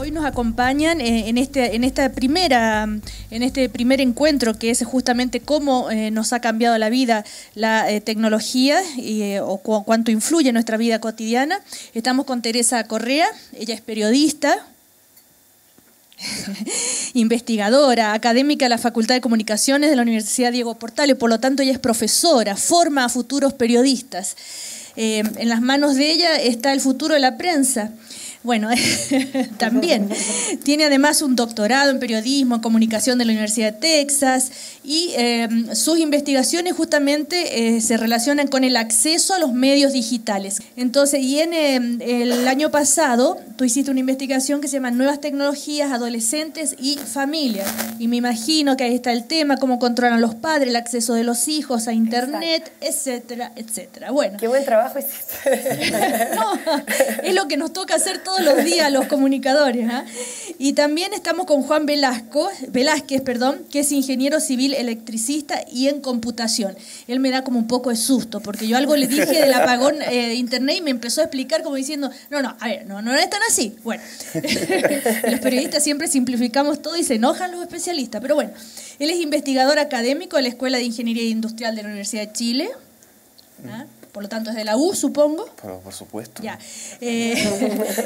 Hoy nos acompañan en este primer encuentro, que es justamente cómo nos ha cambiado la vida la tecnología o cuánto influye en nuestra vida cotidiana. Estamos con Teresa Correa, ella es periodista, investigadora, académica de la Facultad de Comunicaciones de la Universidad Diego Portales, por lo tanto ella es profesora, forma a futuros periodistas. En las manos de ella está el futuro de la prensa. Bueno, también tiene además un doctorado en periodismo, en comunicación de la Universidad de Texas, y sus investigaciones justamente se relacionan con el acceso a los medios digitales. Entonces, y el año pasado tú hiciste una investigación que se llama Nuevas tecnologías, adolescentes y familias, y me imagino que ahí está el tema, cómo controlan los padres el acceso de los hijos a internet, etcétera, etcétera. Bueno, qué buen trabajo hiciste. No, es lo que nos toca hacer todos los días los comunicadores, ¿eh? Y también estamos con Juan Velázquez, que es ingeniero civil electricista y en computación. Él me da como un poco de susto, porque yo algo le dije del apagón de internet y me empezó a explicar como diciendo, no es tan así. Bueno, los periodistas siempre simplificamos todo y se enojan los especialistas, pero bueno, él es investigador académico de la Escuela de Ingeniería Industrial de la Universidad de Chile, ¿eh? Por lo tanto es de la U, supongo. Por supuesto. Ya.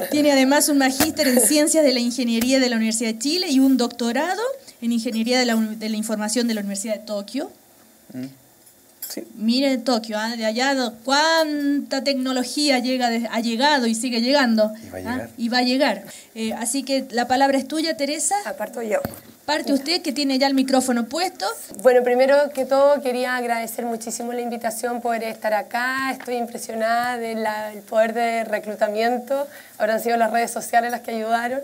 Tiene además un magíster en Ciencias de la Ingeniería de la Universidad de Chile y un doctorado en Ingeniería de la Información de la Universidad de Tokio. Sí. Miren Tokio, ¿eh? De allá cuánta tecnología ha llegado y sigue llegando. Y va a llegar. Y va a llegar. Así que la palabra es tuya, Teresa. Aparto yo. Parte usted, que tiene ya el micrófono puesto. Bueno, primero que todo quería agradecer muchísimo la invitación, poder estar acá. Estoy impresionada del poder de reclutamiento. Habrán sido las redes sociales las que ayudaron.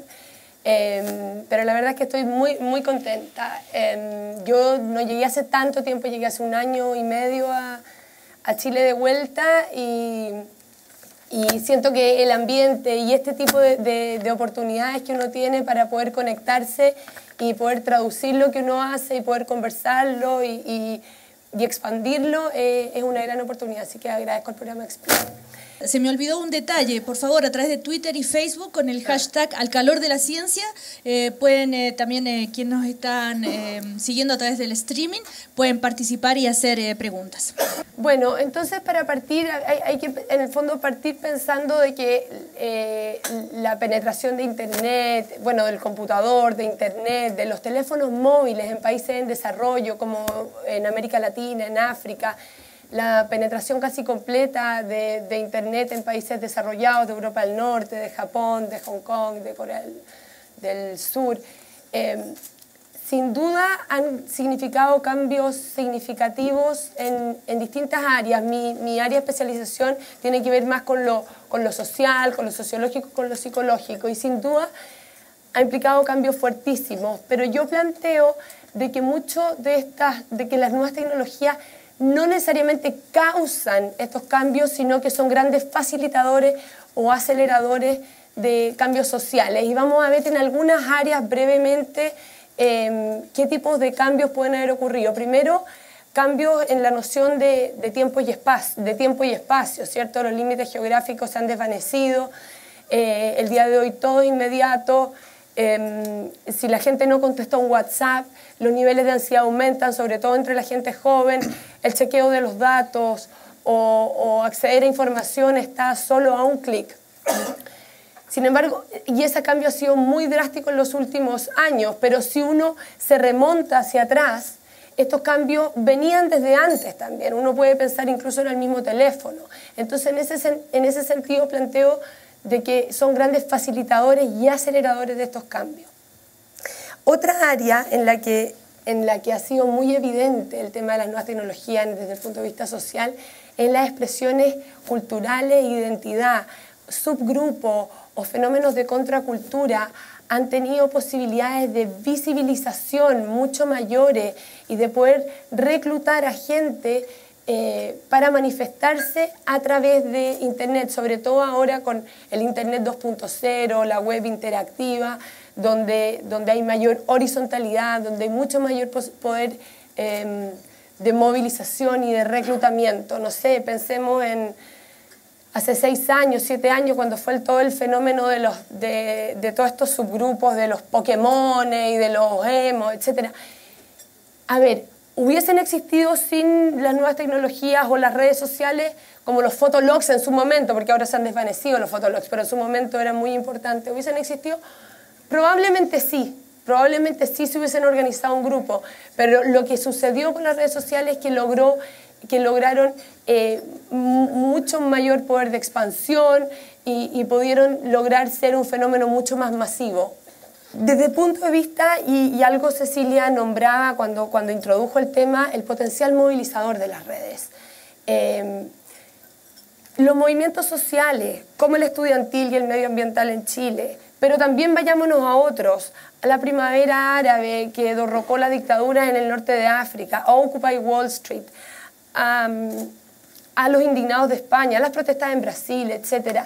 Pero la verdad es que estoy muy, muy contenta. Yo no llegué hace tanto tiempo, llegué hace 1 año y medio a Chile de vuelta y siento que el ambiente y este tipo de oportunidades que uno tiene para poder conectarse y poder traducir lo que uno hace y poder conversarlo y expandirlo es una gran oportunidad. Así que agradezco el programa Explore. Se me olvidó un detalle, por favor, a través de Twitter y Facebook con el hashtag Al Calor de la Ciencia, pueden también, quienes nos están siguiendo a través del streaming, pueden participar y hacer preguntas. Bueno, entonces para partir, hay que en el fondo partir pensando de que la penetración de Internet, bueno, del computador, de Internet, de los teléfonos móviles en países en desarrollo como en América Latina, en África, la penetración casi completa de Internet en países desarrollados de Europa del Norte, de Japón, de Hong Kong, de Corea del Sur, sin duda han significado cambios significativos en distintas áreas. Mi área de especialización tiene que ver más con lo social, con lo sociológico, con lo psicológico, y sin duda ha implicado cambios fuertísimos. Pero yo planteo de que de que las nuevas tecnologías no necesariamente causan estos cambios, sino que son grandes facilitadores o aceleradores de cambios sociales. Y vamos a ver en algunas áreas brevemente qué tipos de cambios pueden haber ocurrido. Primero, cambios en la noción de tiempo y espacio, ¿cierto? Los límites geográficos se han desvanecido. El día de hoy todo es inmediato. Si la gente no contesta un WhatsApp, los niveles de ansiedad aumentan, sobre todo entre la gente joven. El chequeo de los datos o acceder a información está solo a un clic. Sin embargo, y ese cambio ha sido muy drástico en los últimos años, pero si uno se remonta hacia atrás, estos cambios venían desde antes también. Uno puede pensar incluso en el mismo teléfono. Entonces, en ese sentido planteo de que son grandes facilitadores y aceleradores de estos cambios. Otra área en la que ha sido muy evidente el tema de las nuevas tecnologías desde el punto de vista social es las expresiones culturales e identidad. Subgrupos o fenómenos de contracultura han tenido posibilidades de visibilización mucho mayores y de poder reclutar a gente para manifestarse a través de Internet, sobre todo ahora con el Internet 2.0, la web interactiva, donde hay mayor horizontalidad, donde hay mucho mayor poder de movilización y de reclutamiento. No sé, pensemos en hace 6 años, 7 años, cuando fue todo el fenómeno de todos estos subgrupos, de los Pokémon y de los emo, etc. A ver, hubiesen existido sin las nuevas tecnologías o las redes sociales, como los fotologs en su momento, porque ahora se han desvanecido los fotologs, pero en su momento eran muy importantes, ¿hubiesen existido? Probablemente sí se hubiesen organizado un grupo, pero lo que sucedió con las redes sociales es que lograron mucho mayor poder de expansión y pudieron lograr ser un fenómeno mucho más masivo. Desde el punto de vista, y algo Cecilia nombraba cuando introdujo el tema, el potencial movilizador de las redes. Los movimientos sociales, como el estudiantil y el medioambiental en Chile, pero también vayámonos a otros, a la primavera árabe que derrocó la dictadura en el norte de África, a Occupy Wall Street, a los indignados de España, a las protestas en Brasil, etc.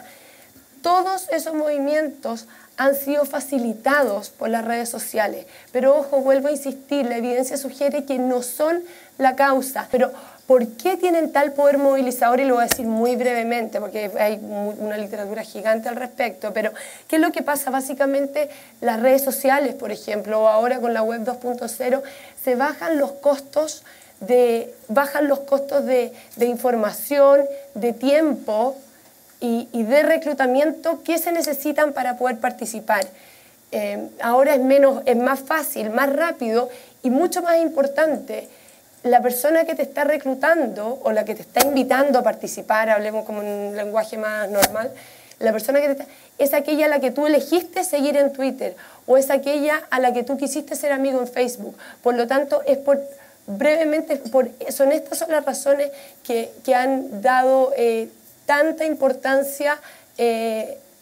Todos esos movimientos han sido facilitados por las redes sociales. Pero ojo, vuelvo a insistir, la evidencia sugiere que no son la causa. Pero ¿por qué tienen tal poder movilizador? Y lo voy a decir muy brevemente, porque hay una literatura gigante al respecto. Pero ¿qué es lo que pasa? Básicamente las redes sociales, por ejemplo, o ahora con la web 2.0, se bajan los costos de información, de tiempo, y de reclutamiento que se necesitan para poder participar. Ahora es más fácil, más rápido y mucho más importante. La persona que te está reclutando o la que te está invitando a participar, hablemos como en un lenguaje más normal, la persona que es aquella a la que tú elegiste seguir en Twitter o es aquella a la que tú quisiste ser amigo en Facebook. Por lo tanto, son estas las razones que han dado tanta importancia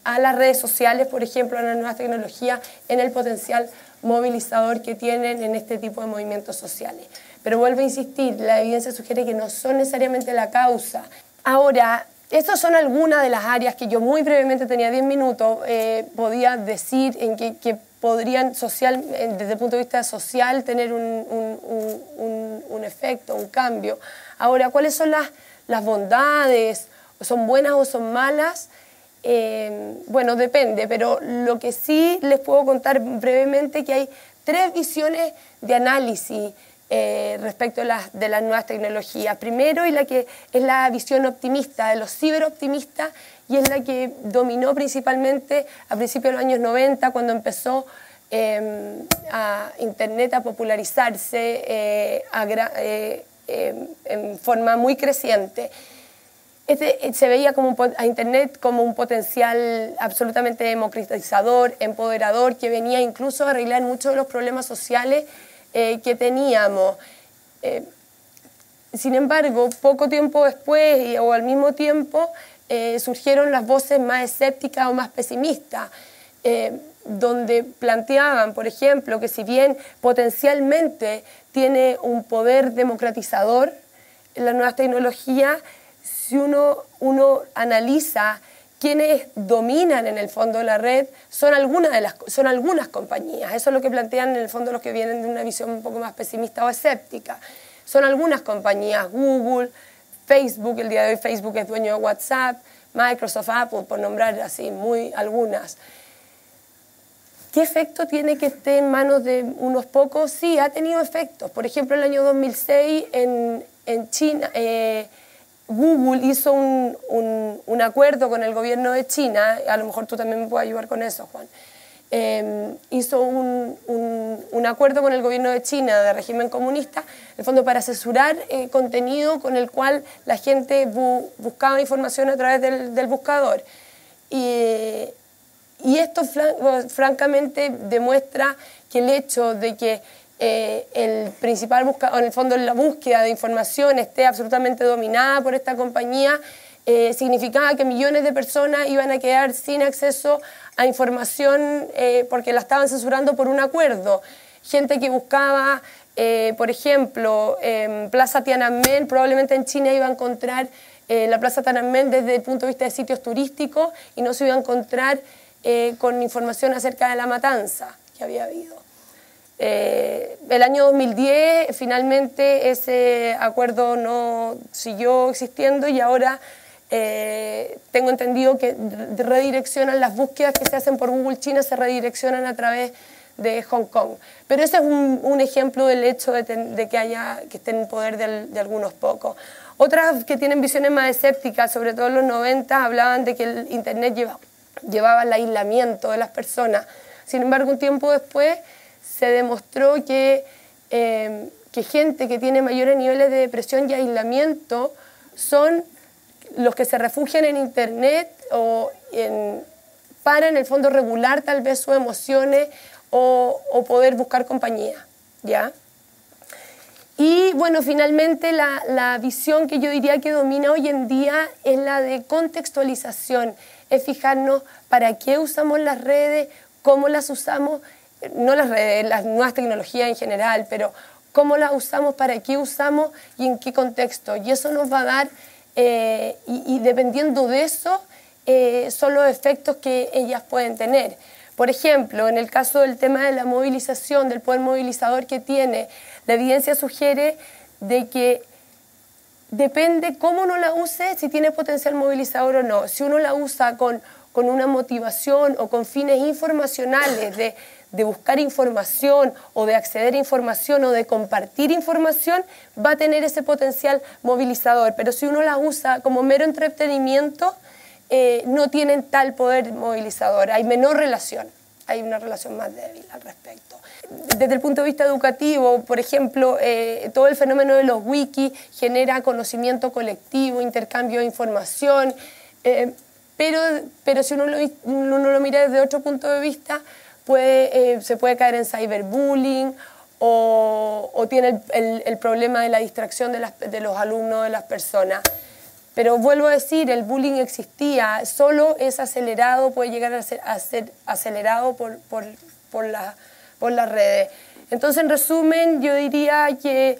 a las redes sociales, por ejemplo, a las nuevas tecnologías, en el potencial movilizador que tienen en este tipo de movimientos sociales. Pero vuelvo a insistir, la evidencia sugiere que no son necesariamente la causa. Ahora, estas son algunas de las áreas que yo muy brevemente, tenía 10 minutos, podía decir en que podrían desde el punto de vista social tener un efecto, un cambio. Ahora, ¿cuáles son las bondades? ¿Son buenas o son malas? Bueno, depende, pero lo que sí les puedo contar brevemente es que hay 3 visiones de análisis respecto de las nuevas tecnologías. Primero, y la que es la visión optimista, de los ciberoptimistas, y es la que dominó principalmente a principios de los años 90, cuando empezó Internet a popularizarse en forma muy creciente. Se veía a Internet como un potencial absolutamente democratizador, empoderador, que venía incluso a arreglar muchos de los problemas sociales que teníamos. Sin embargo, poco tiempo después o al mismo tiempo surgieron las voces más escépticas o más pesimistas, donde planteaban, por ejemplo, que si bien potencialmente tiene un poder democratizador en las nuevas tecnologías, si uno analiza quiénes dominan en el fondo la red, son algunas compañías. Eso es lo que plantean en el fondo los que vienen de una visión un poco más pesimista o escéptica. Son algunas compañías, Google, Facebook, el día de hoy Facebook es dueño de WhatsApp, Microsoft, Apple, por nombrar así algunas. ¿Qué efecto tiene que esté en manos de unos pocos? Sí, ha tenido efectos. Por ejemplo, en el año 2006 en China, Google hizo un acuerdo con el gobierno de China, a lo mejor tú también me puedes ayudar con eso, Juan. Hizo un acuerdo con el gobierno de China de régimen comunista, en el fondo para censurar contenido con el cual la gente buscaba información a través del buscador. Y esto francamente demuestra que el hecho de que el principal buscador, en el fondo la búsqueda de información esté absolutamente dominada por esta compañía, significaba que millones de personas iban a quedar sin acceso a información porque la estaban censurando por un acuerdo. Gente que buscaba, por ejemplo, Plaza Tiananmen, probablemente en China iba a encontrar la Plaza Tiananmen desde el punto de vista de sitios turísticos y no se iba a encontrar con información acerca de la matanza que había habido. El año 2010 finalmente ese acuerdo no siguió existiendo y ahora tengo entendido que redireccionan las búsquedas que se hacen por Google China, se redireccionan a través de Hong Kong. Pero ese es un ejemplo del hecho de que esté en poder de algunos pocos. Otras que tienen visiones más escépticas, sobre todo en los 90, hablaban de que el Internet llevaba al aislamiento de las personas. Sin embargo, un tiempo después se demostró que gente que tiene mayores niveles de depresión y aislamiento son los que se refugian en Internet para, en el fondo, regular tal vez sus emociones o poder buscar compañía, ¿ya? Y bueno, finalmente la visión que yo diría que domina hoy en día es la de contextualización, es fijarnos para qué usamos las redes, cómo las usamos, no las redes, las nuevas tecnologías en general, pero cómo las usamos, para qué usamos y en qué contexto. Y eso nos va a dar, y dependiendo de eso, son los efectos que ellas pueden tener. Por ejemplo, en el caso del tema de la movilización, del poder movilizador que tiene, la evidencia sugiere de que depende cómo uno la use, si tiene potencial movilizador o no. Si uno la usa con una motivación o con fines informacionales de buscar información o de acceder a información o de compartir información, va a tener ese potencial movilizador. Pero si uno la usa como mero entretenimiento, no tienen tal poder movilizador, hay menor relación, hay una relación más débil al respecto. Desde el punto de vista educativo, por ejemplo, todo el fenómeno de los wikis genera conocimiento colectivo, intercambio de información, pero si uno lo mira desde otro punto de vista, se puede caer en cyberbullying o tiene el problema de la distracción de los alumnos, de las personas. Pero vuelvo a decir, el bullying existía, solo es acelerado, puede llegar a ser acelerado por las redes. Entonces, en resumen, yo diría que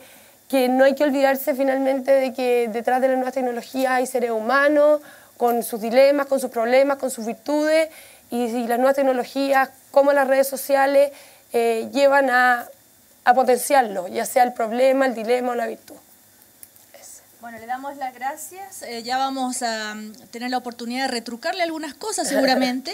no hay que olvidarse finalmente de que detrás de las nuevas tecnologías hay seres humanos, con sus dilemas, con sus problemas, con sus virtudes, y las nuevas tecnologías, como las redes sociales, llevan a potenciarlo, ya sea el problema, el dilema o la virtud. Bueno, le damos las gracias. Ya vamos a tener la oportunidad de retrucarle algunas cosas seguramente,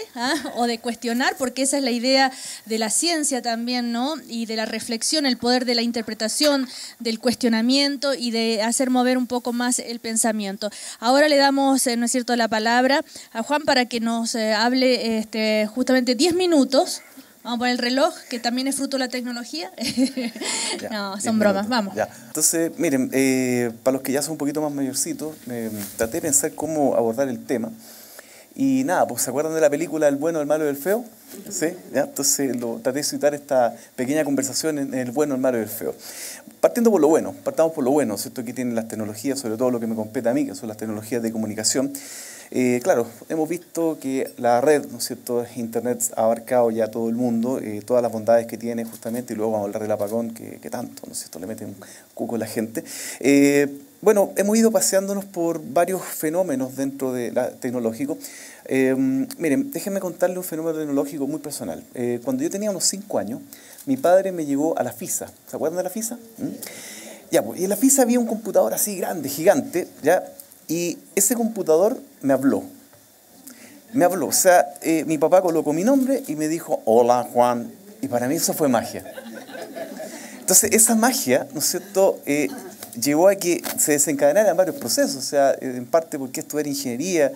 o de cuestionar, porque esa es la idea de la ciencia también, ¿no? Y de la reflexión, el poder de la interpretación, del cuestionamiento y de hacer mover un poco más el pensamiento. Ahora le damos, ¿no es cierto?, la palabra a Juan para que nos hable justamente 10 minutos. Vamos a poner el reloj, que también es fruto de la tecnología. Ya, no, son bromas, vamos. Ya. Entonces, miren, para los que ya son un poquito más mayorcitos, traté de pensar cómo abordar el tema. Y nada, pues ¿se acuerdan de la película El bueno, el malo y el feo? ¿Sí? ¿Ya? Entonces traté de citar esta pequeña conversación en El bueno, el malo y el feo. Partiendo por lo bueno, partamos por lo bueno, ¿cierto? Aquí tienen las tecnologías, sobre todo lo que me compete a mí, que son las tecnologías de comunicación. Claro, hemos visto que la red, ¿no es cierto?, Internet ha abarcado ya todo el mundo, todas las bondades que tiene justamente, y luego vamos a hablar del apagón que tanto, ¿no es cierto?, le mete un cuco a la gente. Bueno, hemos ido paseándonos por varios fenómenos dentro de la tecnológico. Miren, déjenme contarle un fenómeno tecnológico muy personal. Cuando yo tenía unos 5 años, mi padre me llevó a la FISA. ¿Se acuerdan de la FISA? Ya, pues, y en la FISA había un computador así grande, gigante, ¿ya? Y ese computador me habló. Me habló, o sea, mi papá colocó mi nombre y me dijo, hola Juan, y para mí eso fue magia. Entonces, esa magia, ¿no es cierto?, llevó a que se desencadenaran varios procesos, o sea, en parte porque estudiar ingeniería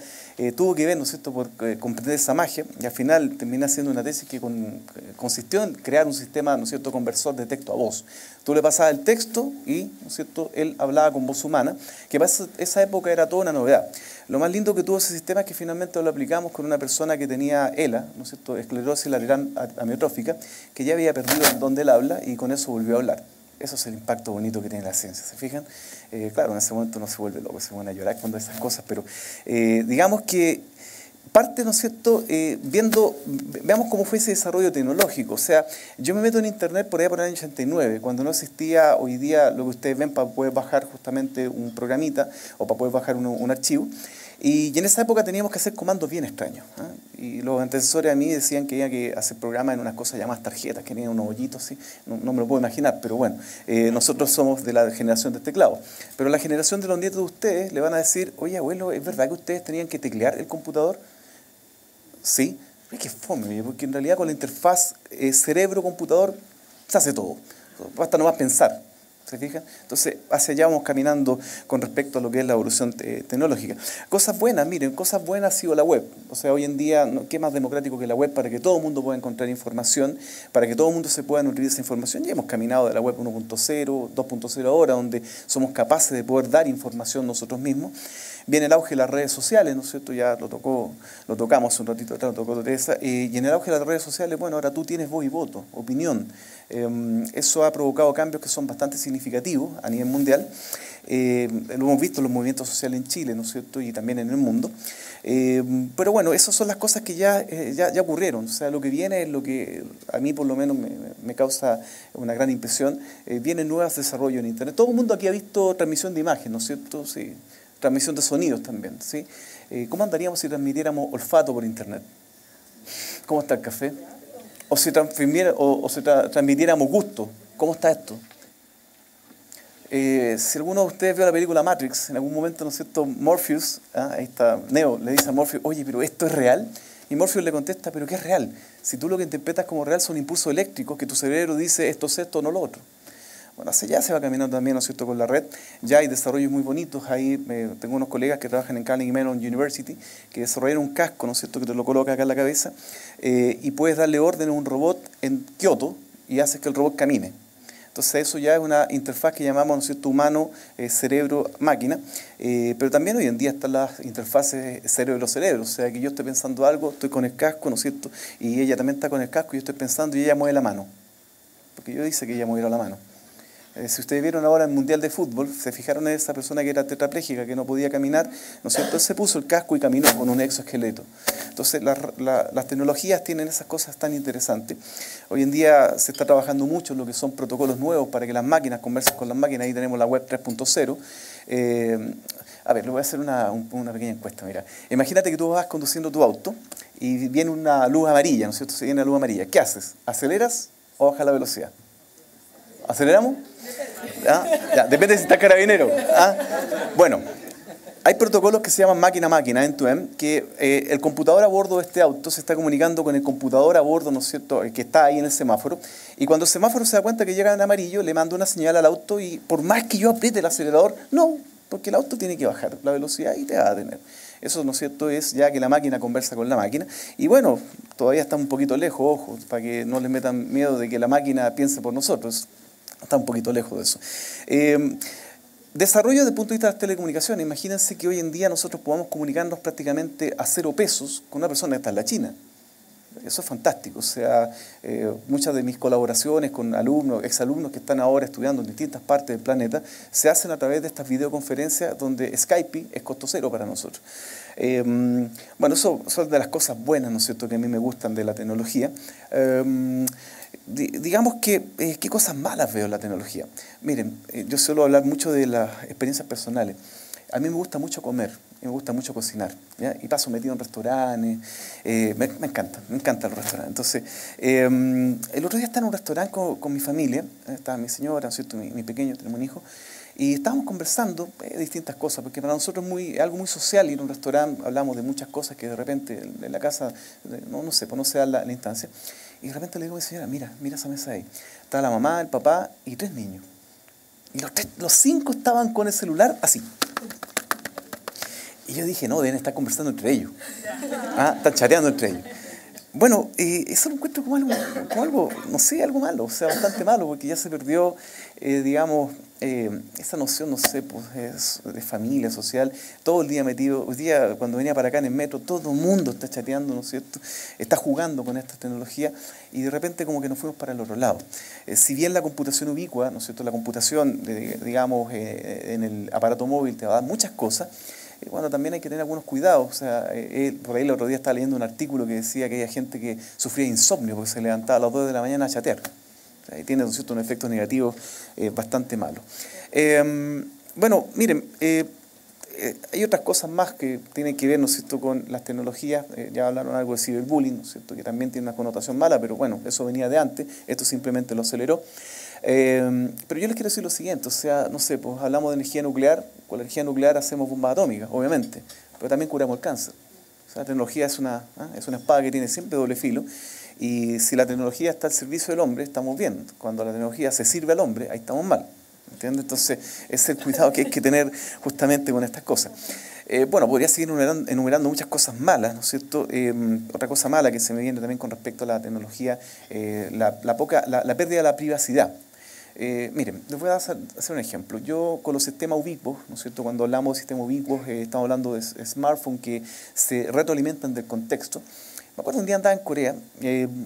tuvo que ver, ¿no es cierto?, por comprender esa magia, y al final terminé haciendo una tesis que consistió en crear un sistema, ¿no es cierto?, conversor de texto a voz. Tú le pasabas el texto y, ¿no es cierto?, él hablaba con voz humana, que para esa época era toda una novedad. Lo más lindo que tuvo ese sistema es que finalmente lo aplicamos con una persona que tenía ELA, ¿no es cierto?, esclerosis lateral amiotrófica, que ya había perdido el don del habla y con eso volvió a hablar. Eso es el impacto bonito que tiene la ciencia, ¿se fijan? Claro, en ese momento no se vuelve loco, se van a llorar cuando esas cosas, pero digamos que parte, ¿no es cierto?, veamos cómo fue ese desarrollo tecnológico. O sea, yo me meto en Internet por allá por el año 89, cuando no existía hoy día lo que ustedes ven para poder bajar justamente un programita o para poder bajar un archivo. Y en esa época teníamos que hacer comandos bien extraños, Y los antecesores a mí decían que había que hacer programas en unas cosas llamadas tarjetas, que tenían unos hoyitos así. No me lo puedo imaginar, pero bueno, nosotros somos de la generación de teclado. Pero la generación de los nietos de ustedes le van a decir, oye, abuelo, ¿es verdad que ustedes tenían que teclear el computador? Sí. Es que fome, porque en realidad con la interfaz cerebro-computador se hace todo. Basta nomás pensar. ¿Se fijan? Entonces, hacia allá vamos caminando con respecto a lo que es la evolución tecnológica. Cosas buenas, miren, cosas buenas ha sido la web. O sea, hoy en día, ¿qué más democrático que la web para que todo el mundo pueda encontrar información, para que todo el mundo se pueda nutrir de esa información? Ya hemos caminado de la web 1.0, 2.0 ahora, donde somos capaces de poder dar información nosotros mismos. Viene el auge de las redes sociales, ¿no es cierto? Ya lo tocamos un ratito atrás, lo tocó Teresa. Y en el auge de las redes sociales, bueno, ahora tú tienes voz y voto, opinión. Eso ha provocado cambios que son bastante significativos a nivel mundial. Lo hemos visto en los movimientos sociales en Chile, ¿no es cierto? Y también en el mundo. Pero bueno, esas son las cosas que ya ocurrieron. O sea, lo que viene es lo que a mí por lo menos me causa una gran impresión. Vienen nuevos desarrollos en Internet. Todo el mundo aquí ha visto transmisión de imagen, ¿no es cierto? Sí. Transmisión de sonidos también, ¿sí? ¿Cómo andaríamos si transmitiéramos olfato por Internet? ¿Cómo está el café? O si transmitiéramos gusto. ¿Cómo está esto? Si alguno de ustedes vio la película Matrix, en algún momento, ¿no es cierto?, Morpheus, ahí está Neo, le dice a Morpheus, oye, pero ¿esto es real? Y Morpheus le contesta, ¿pero qué es real? Si tú lo que interpretas como real son impulsos eléctricos que tu cerebro dice esto es esto, no lo otro. Bueno, hacia allá se va caminando también, ¿no es cierto?, con la red. Ya hay desarrollos muy bonitos. Ahí tengo unos colegas que trabajan en Carnegie Mellon University que desarrollaron un casco, ¿no es cierto?, que te lo coloca acá en la cabeza y puedes darle orden a un robot en Kioto y haces que el robot camine. Entonces eso ya es una interfaz que llamamos, ¿no es cierto?, humano, cerebro-máquina. Pero también hoy en día están las interfaces cerebro-cerebro. O sea, que yo estoy pensando algo, estoy con el casco, ¿no es cierto?, y ella también está con el casco y yo estoy pensando y ella mueve la mano. Porque yo dice que ella moviera la mano. Si ustedes vieron ahora el Mundial de Fútbol, se fijaron en esa persona que era tetrapléjica, que no podía caminar, ¿no es cierto? Él se puso el casco y caminó con un exoesqueleto. Entonces, las tecnologías tienen esas cosas tan interesantes. Hoy en día se está trabajando mucho en lo que son protocolos nuevos para que las máquinas conversen con las máquinas. Ahí tenemos la web 3.0. A ver, le voy a hacer una pequeña encuesta. Mira, imagínate que tú vas conduciendo tu auto y viene una luz amarilla, ¿no es cierto? Se viene la luz amarilla. ¿Qué haces? ¿Aceleras o bajas la velocidad? ¿Aceleramos? ¿Ah? Ya, depende si está carabinero. ¿Ah? Bueno, hay protocolos que se llaman máquina-máquina, end-to-end, que el computador a bordo de este auto se está comunicando con el computador a bordo, ¿no es cierto?, que está ahí en el semáforo. Y cuando el semáforo se da cuenta que llega en amarillo, le manda una señal al auto y por más que yo apriete el acelerador, no, porque el auto tiene que bajar la velocidad y te va a detener. Eso, ¿no es cierto?, es ya que la máquina conversa con la máquina. Y bueno, todavía está un poquito lejos, ojo, para que no les metan miedo de que la máquina piense por nosotros. Está un poquito lejos de eso. Desarrollo desde el punto de vista de las telecomunicaciones. Imagínense que hoy en día nosotros podamos comunicarnos prácticamente a 0 pesos con una persona que está en la China. Eso es fantástico. O sea, muchas de mis colaboraciones con alumnos, exalumnos que están ahora estudiando en distintas partes del planeta, se hacen a través de estas videoconferencias donde Skype es costo cero para nosotros. Bueno, eso son de las cosas buenas, ¿no es cierto?, que a mí me gustan de la tecnología. Digamos que, ¿qué cosas malas veo en la tecnología? Miren, yo suelo hablar mucho de las experiencias personales. A mí me gusta mucho comer, me gusta mucho cocinar, ¿ya? Y paso metido en restaurantes, me encanta el restaurante. Entonces, el otro día estaba en un restaurante con mi familia, estaba mi señora, ¿no es cierto?, mi pequeño, tenemos un hijo, y estábamos conversando de distintas cosas, porque para nosotros es algo muy social ir a un restaurante, hablamos de muchas cosas que de repente en la casa, no sé, pues no se da la instancia. Y de repente le digo a mi señora, mira esa mesa ahí. Está la mamá, el papá y 3 niños. Y los 5 estaban con el celular así. Y yo dije, no, deben estar conversando entre ellos. Están chateando entre ellos. Bueno, eso lo encuentro como algo, no sé, algo malo, o sea, bastante malo, porque ya se perdió, digamos, esa noción, no sé, pues, de familia, social, todo el día metido. Hoy día, cuando venía para acá en el metro, todo el mundo está chateando, ¿no es cierto?, está jugando con esta tecnología y de repente como que nos fuimos para el otro lado. Si bien la computación ubicua, ¿no es cierto?, la computación, digamos, en el aparato móvil te va a dar muchas cosas, bueno, también hay que tener algunos cuidados. O sea, por ahí el otro día estaba leyendo un artículo que decía que había gente que sufría insomnio porque se levantaba a las 2 de la mañana a chatear. O sea, y tiene, ¿no es cierto?, un efecto negativo bastante malo. Bueno, miren, hay otras cosas más que tienen que ver, ¿no es cierto?, con las tecnologías. Ya hablaron algo de ciberbullying, ¿no es cierto?, que también tiene una connotación mala, pero bueno, eso venía de antes, esto simplemente lo aceleró. Pero yo les quiero decir lo siguiente, o sea, no sé, pues hablamos de energía nuclear, con la energía nuclear hacemos bombas atómicas, obviamente, pero también curamos el cáncer. O sea, la tecnología es una espada que tiene siempre doble filo, y si la tecnología está al servicio del hombre, estamos bien. Cuando la tecnología se sirve al hombre, ahí estamos mal. ¿Entiendes? Entonces, ese es el cuidado que hay que tener justamente con estas cosas. Bueno, podría seguir enumerando muchas cosas malas, ¿no es cierto? Otra cosa mala que se me viene también con respecto a la tecnología, la pérdida de la privacidad. Miren, les voy a hacer un ejemplo. Yo con los sistemas ubicuos, ¿no es cierto? Cuando hablamos de sistemas ubicuos, estamos hablando de smartphones que se retroalimentan del contexto. Me acuerdo un día andaba en Corea,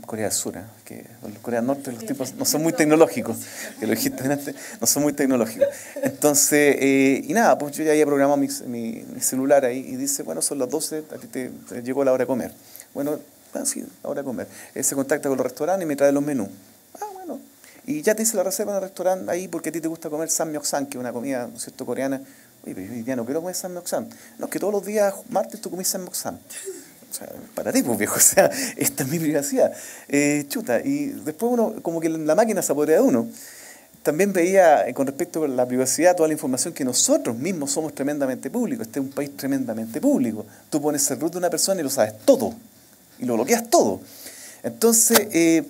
Corea del Sur, que Corea del Norte los tipos no son muy tecnológicos, que lo dijiste antes, no son muy tecnológicos. Entonces, y nada, pues yo ya había programado mi celular ahí y dice, bueno, son las 12, a ti te llegó la hora de comer. Bueno, sí, la hora de comer. Él se contacta con los restaurantes y me trae los menús. Bueno. Y ya te hice la reserva en el restaurante ahí porque a ti te gusta comer samgyeopsal, que es una comida, ¿no es cierto?, coreana. Oye, pero hoy día no quiero comer samgyeopsal. No, es que todos los días martes tú comís samgyeopsal. O sea, para ti, pues, viejo, o sea, esta es mi privacidad. Chuta, y después uno, como que la máquina se apodera de uno. También veía, con respecto a la privacidad, toda la información que nosotros mismos somos tremendamente públicos. Este es un país tremendamente público. Tú pones el root de una persona y lo sabes todo. Y lo bloqueas todo. Entonces,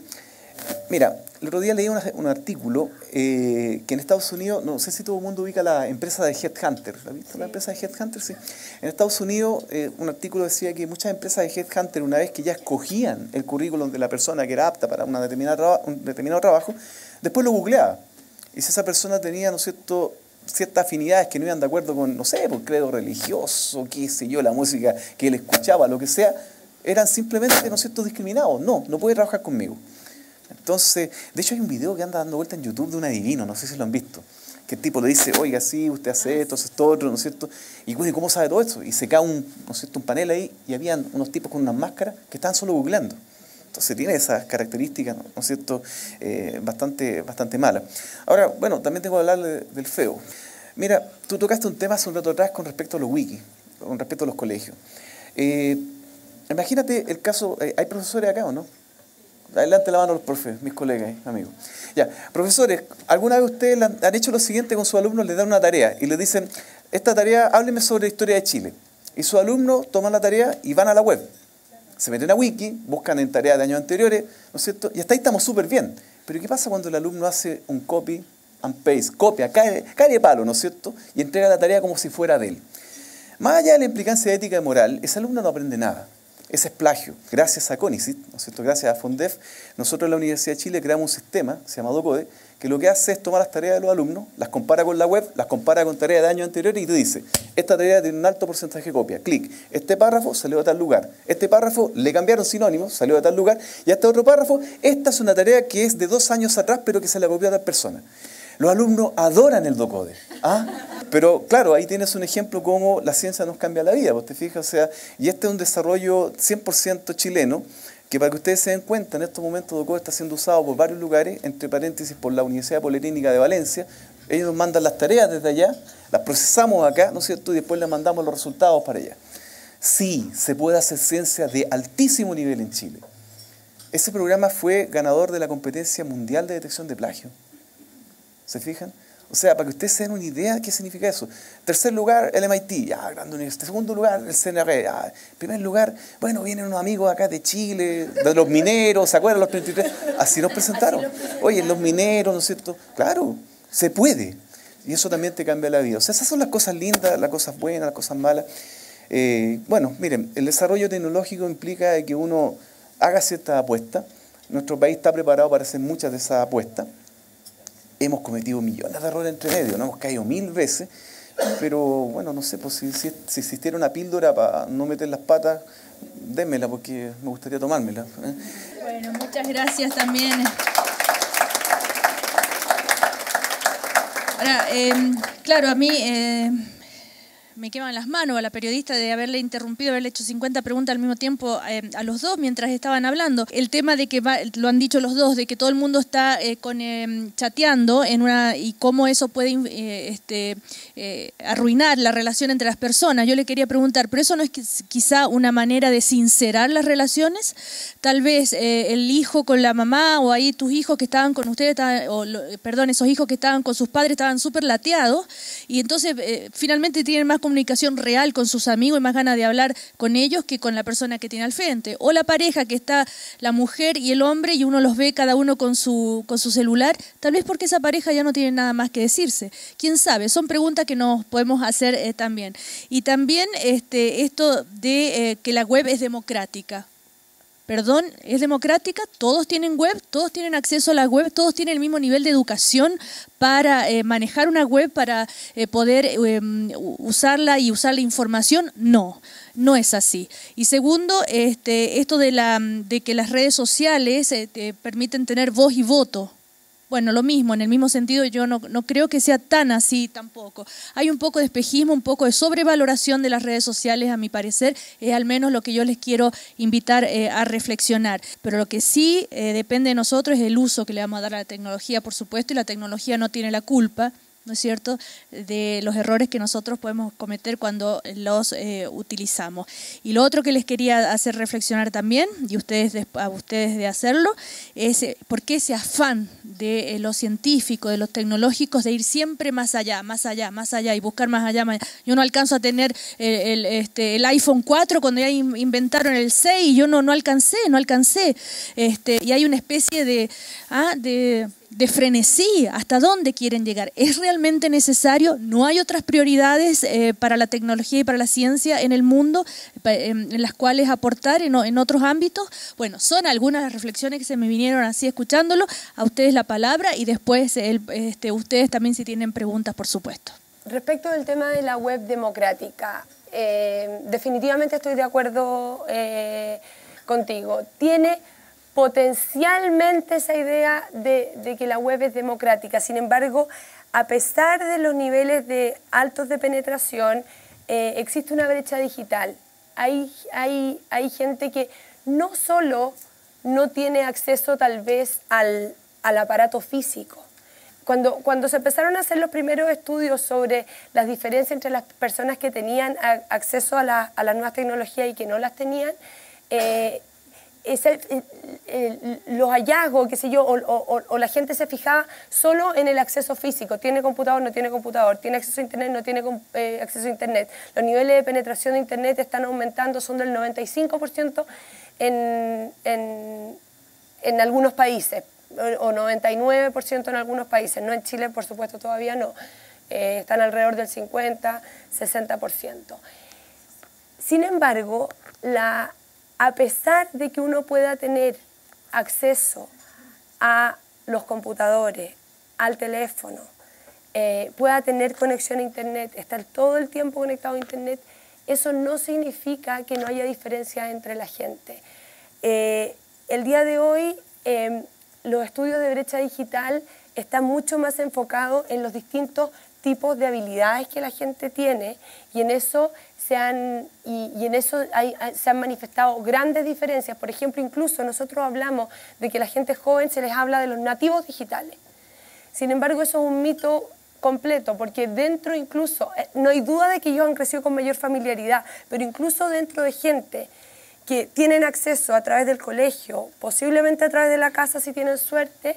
mira, el otro día leí un artículo que en Estados Unidos, no sé si todo el mundo ubica la empresa de Headhunter. ¿La has visto la empresa de Headhunter? Sí. En Estados Unidos, un artículo decía que muchas empresas de Headhunter, una vez que ya escogían el currículum de la persona que era apta para un determinado trabajo, después lo googleaba. Y si esa persona tenía, ¿no es cierto?, ciertas afinidades que no iban de acuerdo con, no sé, por credo religioso, qué sé yo, la música que él escuchaba, lo que sea, eran simplemente, ¿no es cierto?, discriminados. No puede trabajar conmigo. Entonces, de hecho hay un video que anda dando vuelta en YouTube de un adivino, no sé si lo han visto, que el tipo le dice, oiga, sí, usted hace esto, hace esto otro, ¿no es cierto? Y bueno, ¿cómo sabe todo eso? Y se cae ¿no es cierto?, un panel ahí y habían unos tipos con unas máscaras que estaban solo googleando. Entonces tiene esas características, ¿no es cierto?, bastante malas. Ahora, bueno, también tengo que hablar del feo. Mira, tú tocaste un tema hace un rato atrás con respecto a los wikis, con respecto a los colegios. Imagínate el caso, ¿hay profesores acá o no? Adelante la mano los profes, mis colegas, amigos. Ya, profesores, ¿alguna vez ustedes han hecho lo siguiente con sus alumnos? Les dan una tarea y les dicen, esta tarea, hábleme sobre la historia de Chile. Y sus alumnos toman la tarea y van a la web. Se meten a Wiki, buscan en tareas de años anteriores, ¿no es cierto? Y hasta ahí estamos súper bien. Pero ¿qué pasa cuando el alumno hace un copy and paste? Copia, cae de palo, ¿no es cierto? Y entrega la tarea como si fuera de él. Más allá de la implicancia ética y moral, ese alumno no aprende nada. Ese es plagio. Gracias a CONICET, ¿no es cierto?, gracias a FONDEF, nosotros en la Universidad de Chile creamos un sistema, se llama DOCODE, que lo que hace es tomar las tareas de los alumnos, las compara con la web, las compara con tareas de años anteriores y te dice, esta tarea tiene un alto porcentaje de copia, clic, este párrafo salió de tal lugar, este párrafo le cambiaron sinónimos, salió de tal lugar, y este otro párrafo, esta es una tarea que es de 2 años atrás, pero que se la copió a tal persona. Los alumnos adoran el DOCODE. Pero claro, ahí tienes un ejemplo cómo la ciencia nos cambia la vida, ¿vos te fijas? O sea, y este es un desarrollo 100% chileno, que para que ustedes se den cuenta, en estos momentos DOCODE está siendo usado por varios lugares, entre paréntesis por la Universidad Politécnica de Valencia. Ellos nos mandan las tareas desde allá, las procesamos acá, ¿no es cierto?, y después les mandamos los resultados para allá. Sí, se puede hacer ciencia de altísimo nivel en Chile. Ese programa fue ganador de la competencia mundial de detección de plagio. ¿Se fijan? O sea, para que ustedes se den una idea de qué significa eso. Tercer lugar, el MIT, ya, grande universidad. Segundo lugar, el CNR. Primer lugar, bueno, vienen unos amigos acá de Chile, de los mineros, ¿se acuerdan? Los 33. Así nos presentaron. Oye, los mineros, ¿no es cierto? Claro, se puede. Y eso también te cambia la vida. O sea, esas son las cosas lindas, las cosas buenas, las cosas malas. Bueno, miren, el desarrollo tecnológico implica que uno haga ciertas apuestas. Nuestro país está preparado para hacer muchas de esas apuestas. Hemos cometido millones de errores entre medio, ¿no? Hemos caído 1000 veces, pero bueno, no sé, pues si existiera una píldora para no meter las patas, démela porque me gustaría tomármela. Bueno, muchas gracias también. Ahora, claro, a mí me queman las manos a la periodista de haberle interrumpido, haberle hecho 50 preguntas al mismo tiempo a los dos mientras estaban hablando. El tema de que, lo han dicho los dos, de que todo el mundo está chateando y cómo eso puede arruinar la relación entre las personas. Yo le quería preguntar, ¿pero eso no es quizá una manera de sincerar las relaciones? Tal vez el hijo con la mamá, o ahí tus hijos que estaban con ustedes, esos hijos que estaban con sus padres estaban súper lateados, y entonces finalmente tienen más comunicación real con sus amigos y más ganas de hablar con ellos que con la persona que tiene al frente. O la pareja que está la mujer y el hombre y uno los ve cada uno con su celular, tal vez porque esa pareja ya no tiene nada más que decirse. ¿Quién sabe? Son preguntas que nos podemos hacer también. Y también esto de que la web es democrática. Perdón, ¿es democrática? Todos tienen web, todos tienen acceso a la web, todos tienen el mismo nivel de educación para manejar una web, para poder usarla y usar la información. No, no es así. Y segundo, esto de que las redes sociales te permiten tener voz y voto. Bueno, lo mismo, en el mismo sentido yo no creo que sea tan así tampoco. Hay un poco de espejismo, un poco de sobrevaloración de las redes sociales, a mi parecer, es al menos lo que yo les quiero invitar a reflexionar. Pero lo que sí depende de nosotros es el uso que le vamos a dar a la tecnología, por supuesto, y la tecnología no tiene la culpa, ¿no es cierto?, de los errores que nosotros podemos cometer cuando los utilizamos. Y lo otro que les quería hacer reflexionar también, y a ustedes de hacerlo, es por qué ese afán de los científicos, de los tecnológicos, de ir siempre más allá, más allá, más allá, y buscar más allá, más allá. Yo no alcanzo a tener el iPhone 4 cuando ya inventaron el 6, y yo no alcancé. Y hay una especie de frenesí. ¿Hasta dónde quieren llegar? ¿Es realmente necesario? ¿No hay otras prioridades para la tecnología y para la ciencia en el mundo en las cuales aportar en otros ámbitos? Bueno, son algunas de las reflexiones que se me vinieron así escuchándolo. A ustedes la palabra, y después ustedes también si tienen preguntas, por supuesto. Respecto del tema de la web democrática, definitivamente estoy de acuerdo contigo. Tiene potencialmente esa idea de que la web es democrática. Sin embargo, a pesar de los niveles altos de penetración, existe una brecha digital. Hay gente que no solo no tiene acceso tal vez al aparato físico. Cuando se empezaron a hacer los primeros estudios sobre las diferencias entre las personas que tenían acceso a las nuevas tecnologías y que no las tenían, los hallazgos, qué sé yo, o la gente se fijaba solo en el acceso físico. ¿Tiene computador? No tiene computador. ¿Tiene acceso a Internet? No tiene acceso a Internet. Los niveles de penetración de Internet están aumentando, son del 95% en algunos países, o 99% en algunos países. No en Chile, por supuesto, todavía no. Están alrededor del 50-60%. Sin embargo, a pesar de que uno pueda tener acceso a los computadores, al teléfono, pueda tener conexión a Internet, estar todo el tiempo conectado a Internet, eso no significa que no haya diferencia entre la gente. El día de hoy, los estudios de brecha digital están mucho más enfocados en los distintos tipos de habilidades que la gente tiene, y en eso se han manifestado grandes diferencias. Por ejemplo, incluso nosotros hablamos de que la gente joven se les habla de los nativos digitales. Sin embargo, eso es un mito completo, porque dentro incluso, no hay duda de que ellos han crecido con mayor familiaridad, pero incluso dentro de gente que tienen acceso a través del colegio, posiblemente a través de la casa si tienen suerte,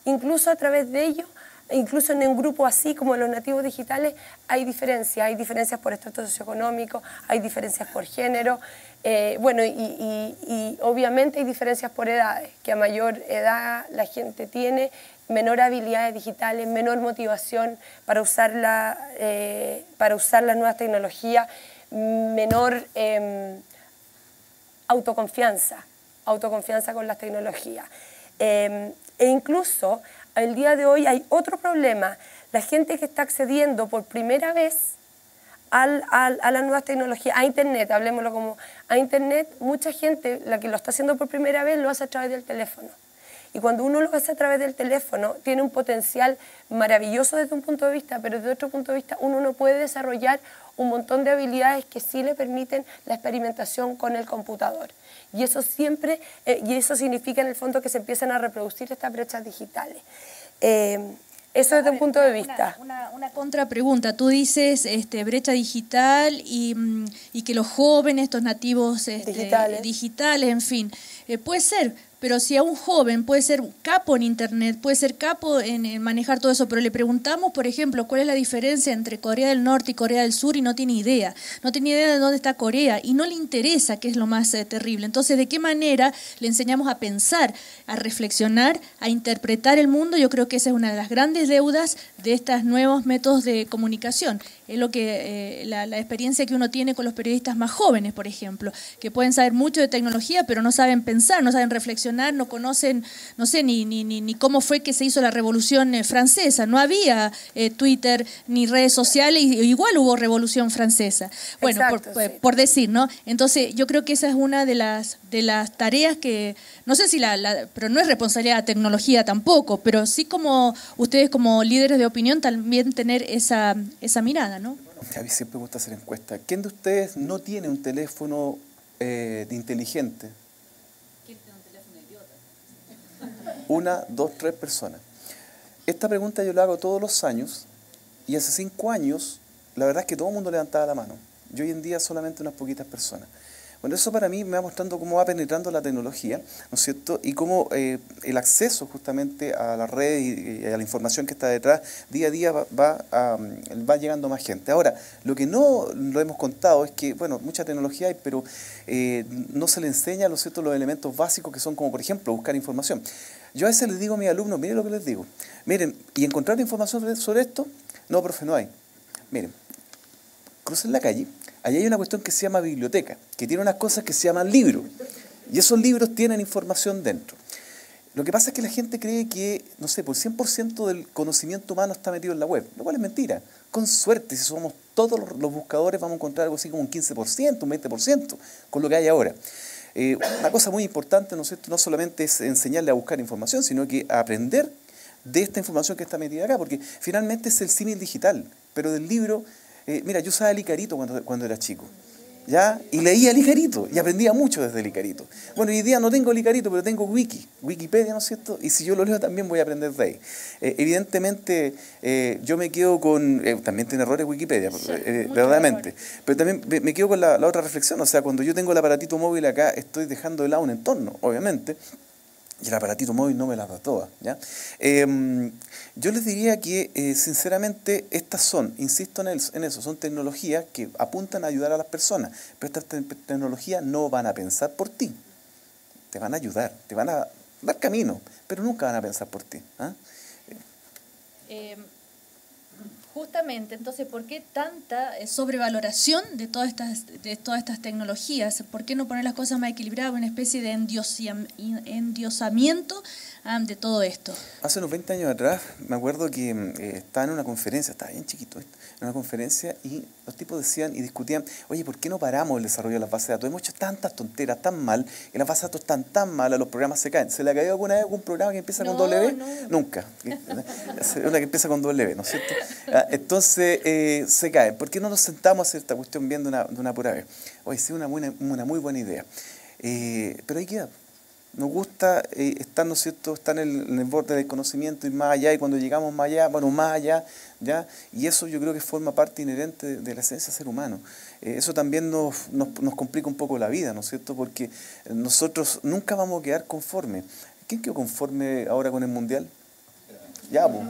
incluso a través de ellos, incluso en un grupo así como los nativos digitales, hay diferencias por estrato socioeconómico, hay diferencias por género, y obviamente hay diferencias por edades, que a mayor edad la gente tiene menor habilidades digitales, menor motivación para usar las nuevas tecnologías, menor autoconfianza con las tecnologías. E incluso el día de hoy hay otro problema. La gente que está accediendo por primera vez a las nuevas tecnologías, a Internet, hablemoslo como a Internet, mucha gente, la que lo está haciendo por primera vez, lo hace a través del teléfono. Y cuando uno lo hace a través del teléfono, tiene un potencial maravilloso desde un punto de vista, pero desde otro punto de vista uno no puede desarrollar un montón de habilidades que sí le permiten la experimentación con el computador. Y eso siempre, y eso significa en el fondo que se empiezan a reproducir estas brechas digitales. Eso desde un punto de vista. Una contrapregunta. Tú dices brecha digital y que los jóvenes, estos nativos digitales, en fin, puede ser. Pero si a un joven puede ser capo en Internet, puede ser capo en manejar todo eso, pero le preguntamos, por ejemplo, cuál es la diferencia entre Corea del Norte y Corea del Sur y no tiene idea. No tiene idea de dónde está Corea y no le interesa, que es lo más terrible. Entonces, ¿de qué manera le enseñamos a pensar, a reflexionar, a interpretar el mundo? Yo creo que esa es una de las grandes deudas de estos nuevos métodos de comunicación. Es lo que la experiencia que uno tiene con los periodistas más jóvenes, por ejemplo, que pueden saber mucho de tecnología, pero no saben pensar, no saben reflexionar, no conocen, no sé, ni cómo fue que se hizo la Revolución Francesa. No había Twitter ni redes sociales, y igual hubo Revolución Francesa. Bueno, exacto, por decir, ¿no? Entonces, yo creo que esa es una de las tareas que, no sé si pero no es responsabilidad de la tecnología tampoco, pero sí como ustedes como líderes de opinión también tener esa mirada, ¿no? A mí siempre me gusta hacer encuestas. ¿Quién de ustedes no tiene un teléfono inteligente? ¿Quién tiene un teléfono idiota? 1, 2, 3 personas. Esta pregunta yo la hago todos los años y hace 5 años la verdad es que todo el mundo levantaba la mano. Y hoy en día solamente unas poquitas personas. Bueno, eso para mí me va mostrando cómo va penetrando la tecnología, ¿no es cierto? Y cómo el acceso justamente a la red y a la información que está detrás, día a día va llegando a más gente. Ahora, lo que no lo hemos contado es que, bueno, mucha tecnología hay, pero no se le enseña, ¿no es cierto?, los elementos básicos que son como, por ejemplo, buscar información. Yo a veces les digo a mis alumnos, miren lo que les digo, miren, ¿y encontrar información sobre esto? No, profe, no hay. Miren, crucen la calle. Allí hay una cuestión que se llama biblioteca, que tiene unas cosas que se llaman libros. Y esos libros tienen información dentro. Lo que pasa es que la gente cree que, no sé, por 100% del conocimiento humano está metido en la web, lo cual es mentira. Con suerte, si somos todos los buscadores, vamos a encontrar algo así como un 15%, un 20%, con lo que hay ahora. Una cosa muy importante, ¿no es cierto?, no solamente es enseñarle a buscar información, sino que a aprender de esta información que está metida acá, porque finalmente es el símil digital, pero del libro... mira, yo usaba el Icarito cuando era chico, ¿ya? Y leía el Icarito y aprendía mucho desde el Icarito. Bueno, hoy día no tengo el Icarito, pero tengo Wikipedia, ¿no es cierto? Y si yo lo leo también voy a aprender de ahí. Evidentemente, yo me quedo con... también tiene errores Wikipedia, sí, verdaderamente. Pero también me quedo con la otra reflexión, o sea, cuando yo tengo el aparatito móvil acá, estoy dejando de lado un entorno, obviamente. Y el aparatito móvil no me las da todas, ¿ya? Yo les diría que, sinceramente, estas son, insisto en eso, son tecnologías que apuntan a ayudar a las personas, pero estas tecnologías no van a pensar por ti, te van a ayudar, te van a dar camino, pero nunca van a pensar por ti. Justamente, entonces, ¿por qué tanta sobrevaloración de todas estas tecnologías? ¿Por qué no poner las cosas más equilibradas, una especie de endiosamiento de todo esto? Hace unos 20 años atrás, me acuerdo que estaba en una conferencia, estaba bien chiquito, en una conferencia, y los tipos decían y discutían, oye, ¿por qué no paramos el desarrollo de las bases de datos? Hemos hecho tantas tonteras, tan mal, y las bases de datos están tan malas, los programas se caen. ¿Se le ha caído alguna vez algún programa que empieza con W? No. Nunca. Una que empieza con W, ¿no es cierto? Entonces se cae. ¿Por qué no nos sentamos a hacer esta cuestión bien de una pura vez? Oye, sí, una muy buena idea. Pero ahí queda. Nos gusta estar, ¿no es cierto?, estar en el borde del conocimiento, ir más allá, y cuando llegamos más allá, bueno, más allá, ¿ya? Y eso yo creo que forma parte inherente de la esencia del ser humano. Eso también nos complica un poco la vida, ¿no es cierto?, porque nosotros nunca vamos a quedar conformes. ¿Quién quedó conforme ahora con el Mundial? Ya, pues.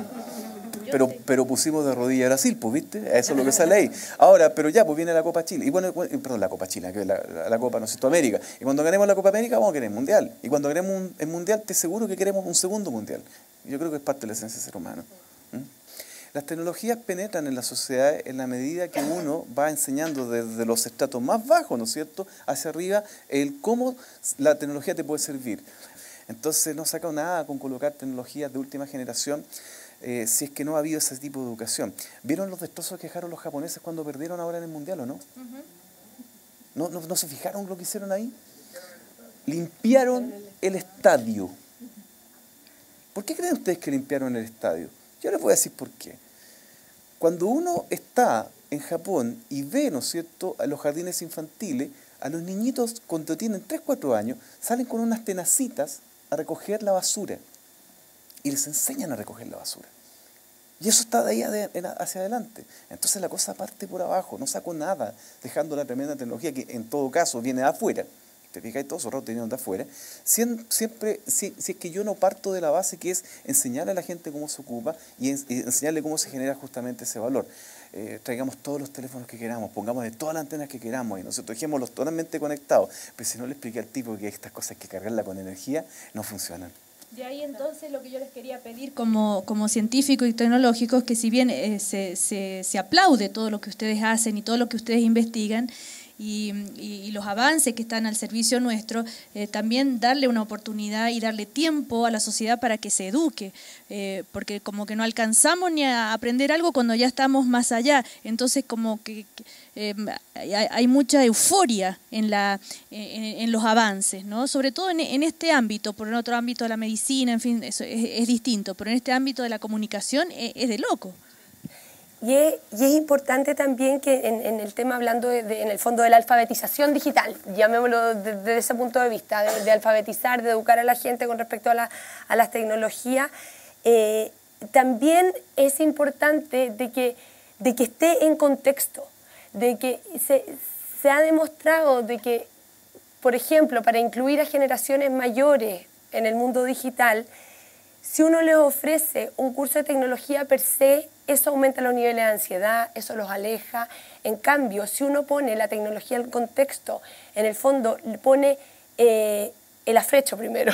Pero pusimos de rodilla a Brasil, pues, ¿viste? Eso es lo que sale ahí. Ahora, pero ya, pues viene la Copa Chile. Y bueno, perdón, la Copa Chile, que es la Copa, ¿no es cierto?, América. Y cuando ganemos la Copa América, vamos a querer el Mundial. Y cuando ganemos el Mundial, te aseguro que queremos un segundo Mundial. Yo creo que es parte de la esencia del ser humano. Las tecnologías penetran en la sociedad en la medida que uno va enseñando desde los estratos más bajos, ¿no es cierto?, hacia arriba, el cómo la tecnología te puede servir. Entonces, no saca nada con colocar tecnologías de última generación si es que no ha habido ese tipo de educación. ¿Vieron los destrozos que dejaron los japoneses cuando perdieron ahora en el Mundial, o no? ¿No se fijaron lo que hicieron ahí? Limpiaron el estadio. ¿Por qué creen ustedes que limpiaron el estadio? Yo les voy a decir por qué. Cuando uno está en Japón y ve, ¿no es cierto?, a los jardines infantiles, a los niñitos cuando tienen 3, 4 años, salen con unas tenacitas a recoger la basura y les enseñan a recoger la basura. Y eso está de ahí hacia adelante. Entonces la cosa parte por abajo, no saco nada, dejando la tremenda tecnología que en todo caso viene de afuera. Te fijas, todos esos ratos vienen de afuera. Siempre, si es que yo no parto de la base que es enseñarle a la gente cómo se ocupa y enseñarle cómo se genera justamente ese valor. Traigamos todos los teléfonos que queramos, pongámosle todas las antenas que queramos y nosotros dejémoslos totalmente conectados. Pero si no le expliqué al tipo que estas cosas hay que cargarlas con energía, no funcionan. De ahí entonces lo que yo les quería pedir como científicos y tecnológicos, que si bien se aplaude todo lo que ustedes hacen y todo lo que ustedes investigan, y los avances que están al servicio nuestro, también darle una oportunidad y darle tiempo a la sociedad para que se eduque, porque como que no alcanzamos ni a aprender algo cuando ya estamos más allá. Entonces como que hay mucha euforia en los avances, ¿no? Sobre todo en este ámbito. Por el otro ámbito de la medicina, en fin, eso es distinto, pero en este ámbito de la comunicación es de loco. Y es importante también que en el tema, hablando en el fondo de la alfabetización digital, llamémoslo desde ese punto de vista, de alfabetizar, de educar a la gente con respecto a las tecnologías, también es importante de que esté en contexto, de que se ha demostrado de que, por ejemplo, para incluir a generaciones mayores en el mundo digital, si uno les ofrece un curso de tecnología per se, eso aumenta los niveles de ansiedad, eso los aleja. En cambio, si uno pone la tecnología en contexto, en el fondo pone el afrecho primero.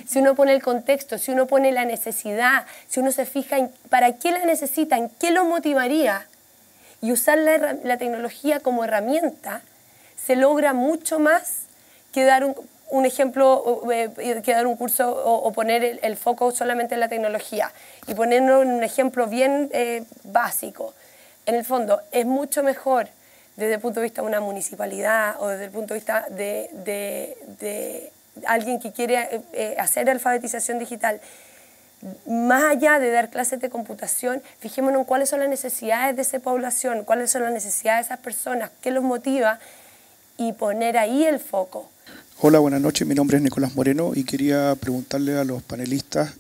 Si uno pone el contexto, si uno pone la necesidad, si uno se fija en para qué la necesitan, qué lo motivaría, y usar la tecnología como herramienta, se logra mucho más que dar un ejemplo, que dar un curso o poner el foco solamente en la tecnología. Y ponernos en un ejemplo bien básico. En el fondo, es mucho mejor desde el punto de vista de una municipalidad o desde el punto de vista de alguien que quiere hacer alfabetización digital, más allá de dar clases de computación, fijémonos en cuáles son las necesidades de esa población, cuáles son las necesidades de esas personas, qué los motiva y poner ahí el foco. Hola, buenas noches. Mi nombre es Nicolás Moreno y quería preguntarle a los panelistas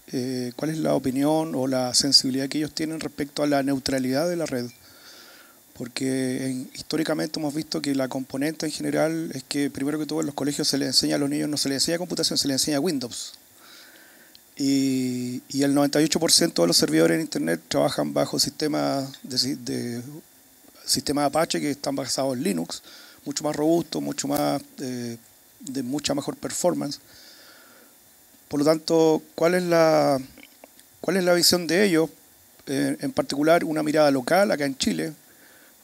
cuál es la opinión o la sensibilidad que ellos tienen respecto a la neutralidad de la red. Porque históricamente hemos visto que la componente en general es que primero que todo en los colegios se les enseña a los niños, no se les enseña computación, se les enseña Windows. Y el 98% de los servidores en Internet trabajan bajo sistemas sistemas Apache que están basados en Linux, mucho más robustos, mucho más de mucha mejor performance. Por lo tanto, ¿cuál es la visión de ellos? En particular, una mirada local acá en Chile.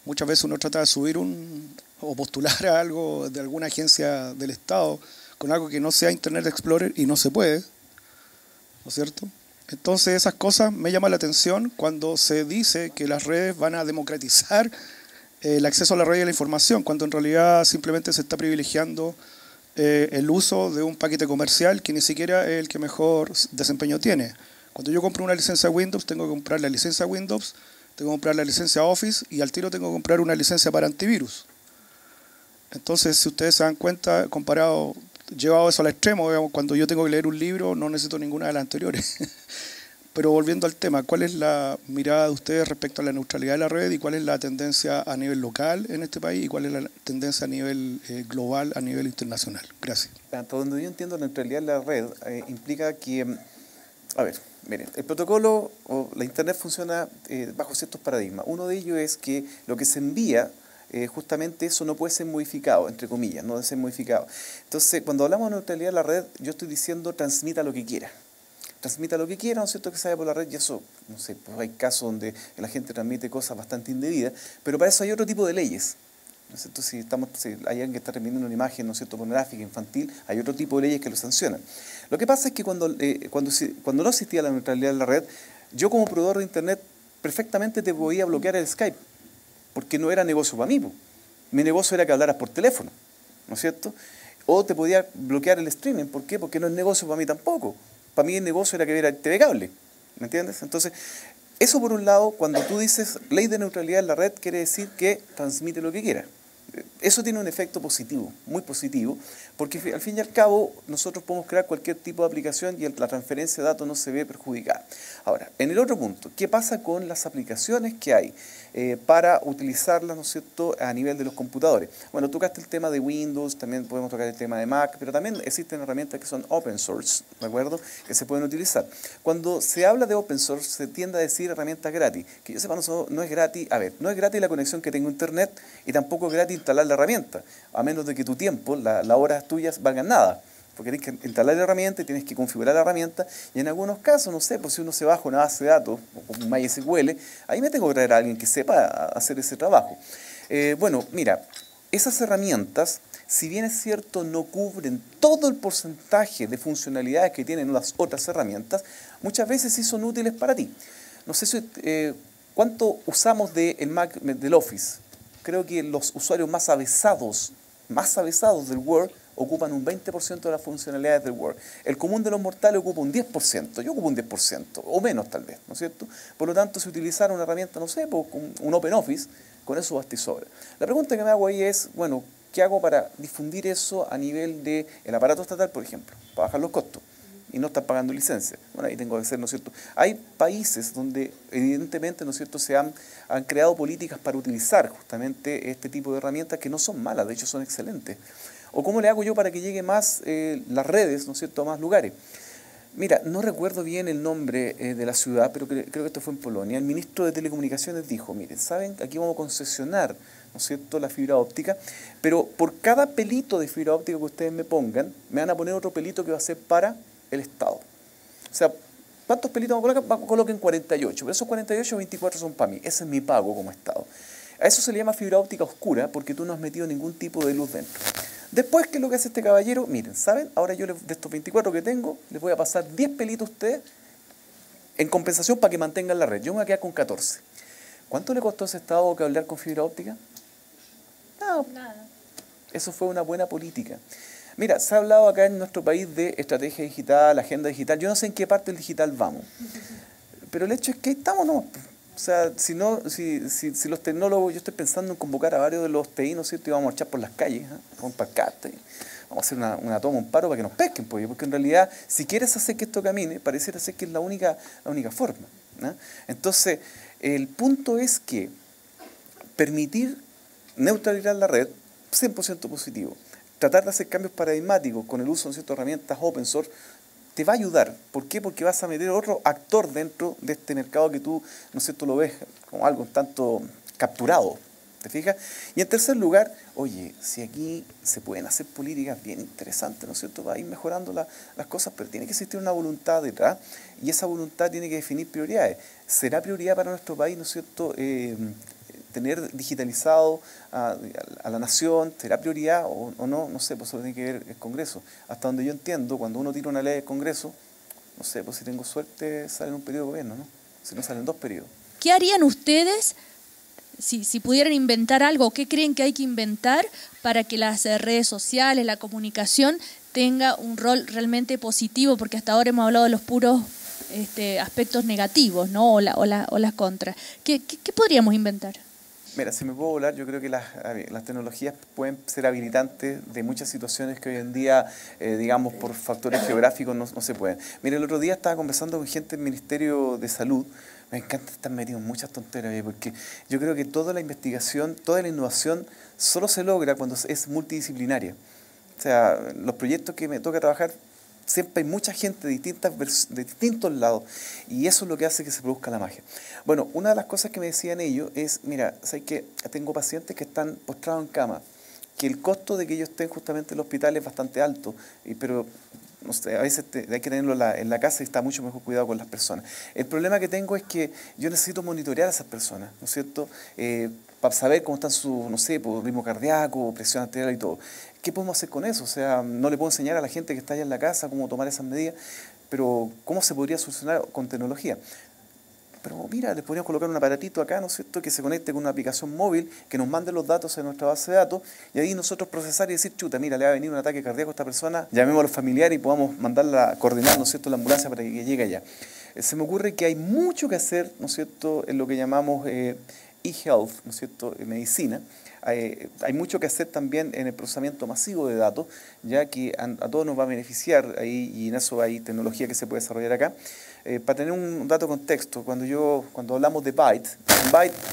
Muchas veces uno trata de subir o postular a algo de alguna agencia del Estado con algo que no sea Internet Explorer y no se puede, ¿no es cierto? Entonces esas cosas me llaman la atención cuando se dice que las redes van a democratizar el acceso a la red y a la información, cuando en realidad simplemente se está privilegiando el uso de un paquete comercial que ni siquiera es el que mejor desempeño tiene. Cuando yo compro una licencia Windows, tengo que comprar la licencia Windows, tengo que comprar la licencia Office y al tiro tengo que comprar una licencia para antivirus. Entonces, si ustedes se dan cuenta, llevado eso al extremo, digamos, cuando yo tengo que leer un libro no necesito ninguna de las anteriores. Pero volviendo al tema, ¿cuál es la mirada de ustedes respecto a la neutralidad de la red y cuál es la tendencia a nivel local en este país y cuál es la tendencia a nivel global, a nivel internacional? Gracias. Tanto donde yo entiendo la neutralidad de la red implica que, a ver, miren, el protocolo o la Internet funciona bajo ciertos paradigmas. Uno de ellos es que lo que se envía, justamente eso no puede ser modificado, entre comillas, no debe ser modificado. Entonces, cuando hablamos de neutralidad de la red, yo estoy diciendo transmita lo que quiera. Transmita lo que quiera, ¿no es cierto?, que se vaya por la red, y eso, no sé, pues hay casos donde la gente transmite cosas bastante indebidas, pero para eso hay otro tipo de leyes, ¿no es cierto? Si hay alguien que está transmitiendo una imagen, ¿no es cierto?, pornográfica, infantil, hay otro tipo de leyes que lo sancionan. Lo que pasa es que cuando no existía la neutralidad de la red, yo como proveedor de Internet perfectamente te podía bloquear el Skype, porque no era negocio para mí, mi negocio era que hablaras por teléfono, ¿no es cierto? O te podía bloquear el streaming, ¿por qué? Porque no es negocio para mí tampoco. Para mí el negocio era que viera TV cable, ¿me entiendes? Entonces, Eso por un lado, cuando tú dices ley de neutralidad en la red, quiere decir que transmite lo que quiera. Eso tiene un efecto positivo, muy positivo, porque al fin y al cabo nosotros podemos crear cualquier tipo de aplicación y la transferencia de datos no se ve perjudicada. Ahora, en el otro punto, ¿qué pasa con las aplicaciones que hay para utilizarlas, ¿no es cierto?, a nivel de los computadores? Bueno, tocaste el tema de Windows, también podemos tocar el tema de Mac, pero también existen herramientas que son open source, ¿de acuerdo?, que se pueden utilizar. Cuando se habla de open source, se tiende a decir herramientas gratis. Que yo sepa, no es gratis, a ver, no es gratis la conexión que tengo a Internet y tampoco es gratis instalar la herramienta, a menos de que tu tiempo, las horas tuyas valgan nada. Porque tienes que instalar la herramienta y tienes que configurar la herramienta, y en algunos casos, no sé, pues si uno se baja una base de datos, o un MySQL, ahí me tengo que traer a alguien que sepa hacer ese trabajo. Bueno, mira, esas herramientas, si bien es cierto, no cubren todo el porcentaje de funcionalidades que tienen las otras herramientas, muchas veces sí son útiles para ti. No sé si, cuánto usamos del Mac, del Office. Creo que los usuarios más avesados del Word ocupan un 20% de las funcionalidades del Word. El común de los mortales ocupa un 10%, yo ocupo un 10%, o menos tal vez, ¿no es cierto? Por lo tanto, si utilizara una herramienta, no sé, pues, un OpenOffice, con eso basta y sobra. La pregunta que me hago ahí es, bueno, ¿qué hago para difundir eso a nivel del aparato estatal, por ejemplo, para bajar los costos? Y no están pagando licencia. Bueno, ahí tengo que hacer, ¿no es cierto? Hay países donde evidentemente, ¿no es cierto?, han creado políticas para utilizar justamente este tipo de herramientas que no son malas, de hecho son excelentes. ¿O cómo le hago yo para que llegue más las redes, ¿no es cierto?, a más lugares? Mira, no recuerdo bien el nombre de la ciudad, pero creo que esto fue en Polonia. El ministro de Telecomunicaciones dijo, miren, ¿saben? Aquí vamos a concesionar, ¿no es cierto?, la fibra óptica, pero por cada pelito de fibra óptica que ustedes me pongan, me van a poner otro pelito que va a ser para el Estado. O sea, ¿cuántos pelitos vamos a colocar? Coloquen 48, pero esos 48 o 24 son para mí. Ese es mi pago como Estado. A eso se le llama fibra óptica oscura porque tú no has metido ningún tipo de luz dentro. Después, ¿qué es lo que hace este caballero? Miren, ¿saben? Ahora yo de estos 24 que tengo, les voy a pasar 10 pelitos a ustedes en compensación para que mantengan la red. Yo me voy a quedar con 14. ¿Cuánto le costó a ese Estado cablear con fibra óptica? No, nada. Eso fue una buena política. Mira, se ha hablado acá en nuestro país de estrategia digital, agenda digital. Yo no sé en qué parte del digital vamos. Pero el hecho es que ahí estamos, ¿no? O sea, si los tecnólogos, yo estoy pensando en convocar a varios de los TI, ¿no es cierto? Y vamos a marchar por las calles, vamos a parcarte, vamos a hacer una toma, un paro para que nos pesquen, porque en realidad, si quieres hacer que esto camine, pareciera ser que es la única forma, ¿no? Entonces, el punto es que permitir neutralizar la red, 100% positivo. Tratar de hacer cambios paradigmáticos con el uso de ciertas herramientas open source te va a ayudar. ¿Por qué? Porque vas a meter otro actor dentro de este mercado que tú, ¿no es cierto?, lo ves como algo tanto capturado. ¿Te fijas? Y en tercer lugar, oye, si aquí se pueden hacer políticas bien interesantes, ¿no es cierto?, para ir mejorando las cosas, pero tiene que existir una voluntad detrás y esa voluntad tiene que definir prioridades. ¿Será prioridad para nuestro país, ¿no es cierto?, tener digitalizado a la nación? ¿Será prioridad o no? No sé, pues eso tiene que ver el Congreso. Hasta donde yo entiendo, cuando uno tira una ley del Congreso, no sé, pues si tengo suerte sale en un periodo de gobierno, ¿no? Si no, salen 2 periodos. ¿Qué harían ustedes si pudieran inventar algo? ¿Qué creen que hay que inventar para que las redes sociales, la comunicación, tenga un rol realmente positivo? Porque hasta ahora hemos hablado de los puros aspectos negativos, ¿no? O las contras. ¿Qué podríamos inventar? Mira, si me puedo volar, yo creo que las tecnologías pueden ser habilitantes de muchas situaciones que hoy en día, digamos, por factores geográficos no se pueden. Mira, el otro día estaba conversando con gente del Ministerio de Salud. Me encanta estar metido en muchas tonterías, porque yo creo que toda la investigación, toda la innovación solo se logra cuando es multidisciplinaria. O sea, los proyectos que me toca trabajar, siempre hay mucha gente de distintos lados y eso es lo que hace que se produzca la magia. Bueno, una de las cosas que me decían ellos es, mira, ¿sabes qué? Tengo pacientes que están postrados en cama, que el costo de que ellos estén justamente en el hospital es bastante alto, pero no sé, a veces hay que tenerlo en la casa y está mucho mejor cuidado con las personas. El problema que tengo es que yo necesito monitorear a esas personas, ¿no es cierto?, para saber cómo están su, no sé, por ritmo cardíaco, presión arterial y todo. ¿Qué podemos hacer con eso? O sea, no le puedo enseñar a la gente que está allá en la casa cómo tomar esas medidas, pero ¿cómo se podría solucionar con tecnología? Pero mira, les podríamos colocar un aparatito acá, ¿no es cierto?, que se conecte con una aplicación móvil, que nos mande los datos en nuestra base de datos, y ahí nosotros procesar y decir, chuta, mira, le va a venir un ataque cardíaco a esta persona, llamemos a los familiares y podamos mandarla a coordinar, ¿no es cierto?, la ambulancia para que llegue allá. Se me ocurre que hay mucho que hacer, ¿no es cierto?, en lo que llamamos e-health, ¿no es cierto?, medicina. Hay mucho que hacer también en el procesamiento masivo de datos, ya que a todos nos va a beneficiar ahí, y en eso hay tecnología que se puede desarrollar acá. Para tener un dato de contexto, cuando hablamos de byte,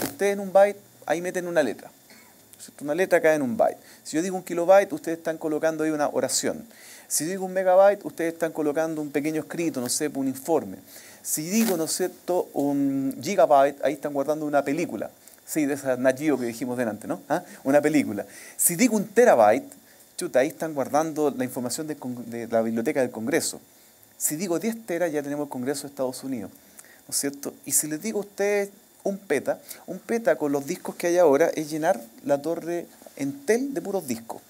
ustedes en un byte ahí meten una letra. Una letra cae en un byte. Si yo digo un kilobyte, ustedes están colocando ahí una oración. Si digo un megabyte, ustedes están colocando un pequeño escrito, no sé, un informe. Si digo, ¿no es cierto?, un gigabyte, ahí están guardando una película. Sí, de esa Nat Geo que dijimos delante, ¿no? ¿Ah? Una película. Si digo un terabyte, chuta, ahí están guardando la información de la biblioteca del Congreso. Si digo 10 teras, ya tenemos el Congreso de Estados Unidos, ¿no es cierto? Y si les digo a ustedes un peta con los discos que hay ahora es llenar la torre Entel de puros discos.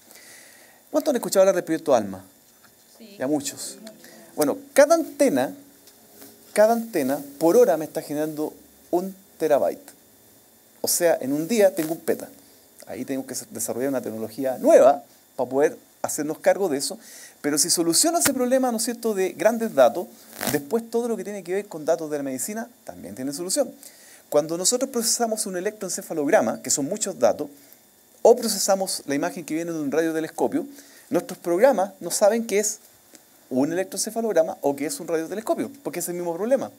¿Cuántos han escuchado hablar del proyecto ALMA? Sí. Ya muchos. Bueno, cada antena por hora me está generando 1 terabyte. O sea, en un día tengo un peta. Ahí tengo que desarrollar una tecnología nueva para poder hacernos cargo de eso. Pero si soluciona ese problema, ¿no es cierto?, de grandes datos, después todo lo que tiene que ver con datos de la medicina también tiene solución. Cuando nosotros procesamos un electroencefalograma, que son muchos datos, o procesamos la imagen que viene de un radiotelescopio, nuestros programas no saben qué es un electroencefalograma o qué es un radiotelescopio, porque es el mismo problema.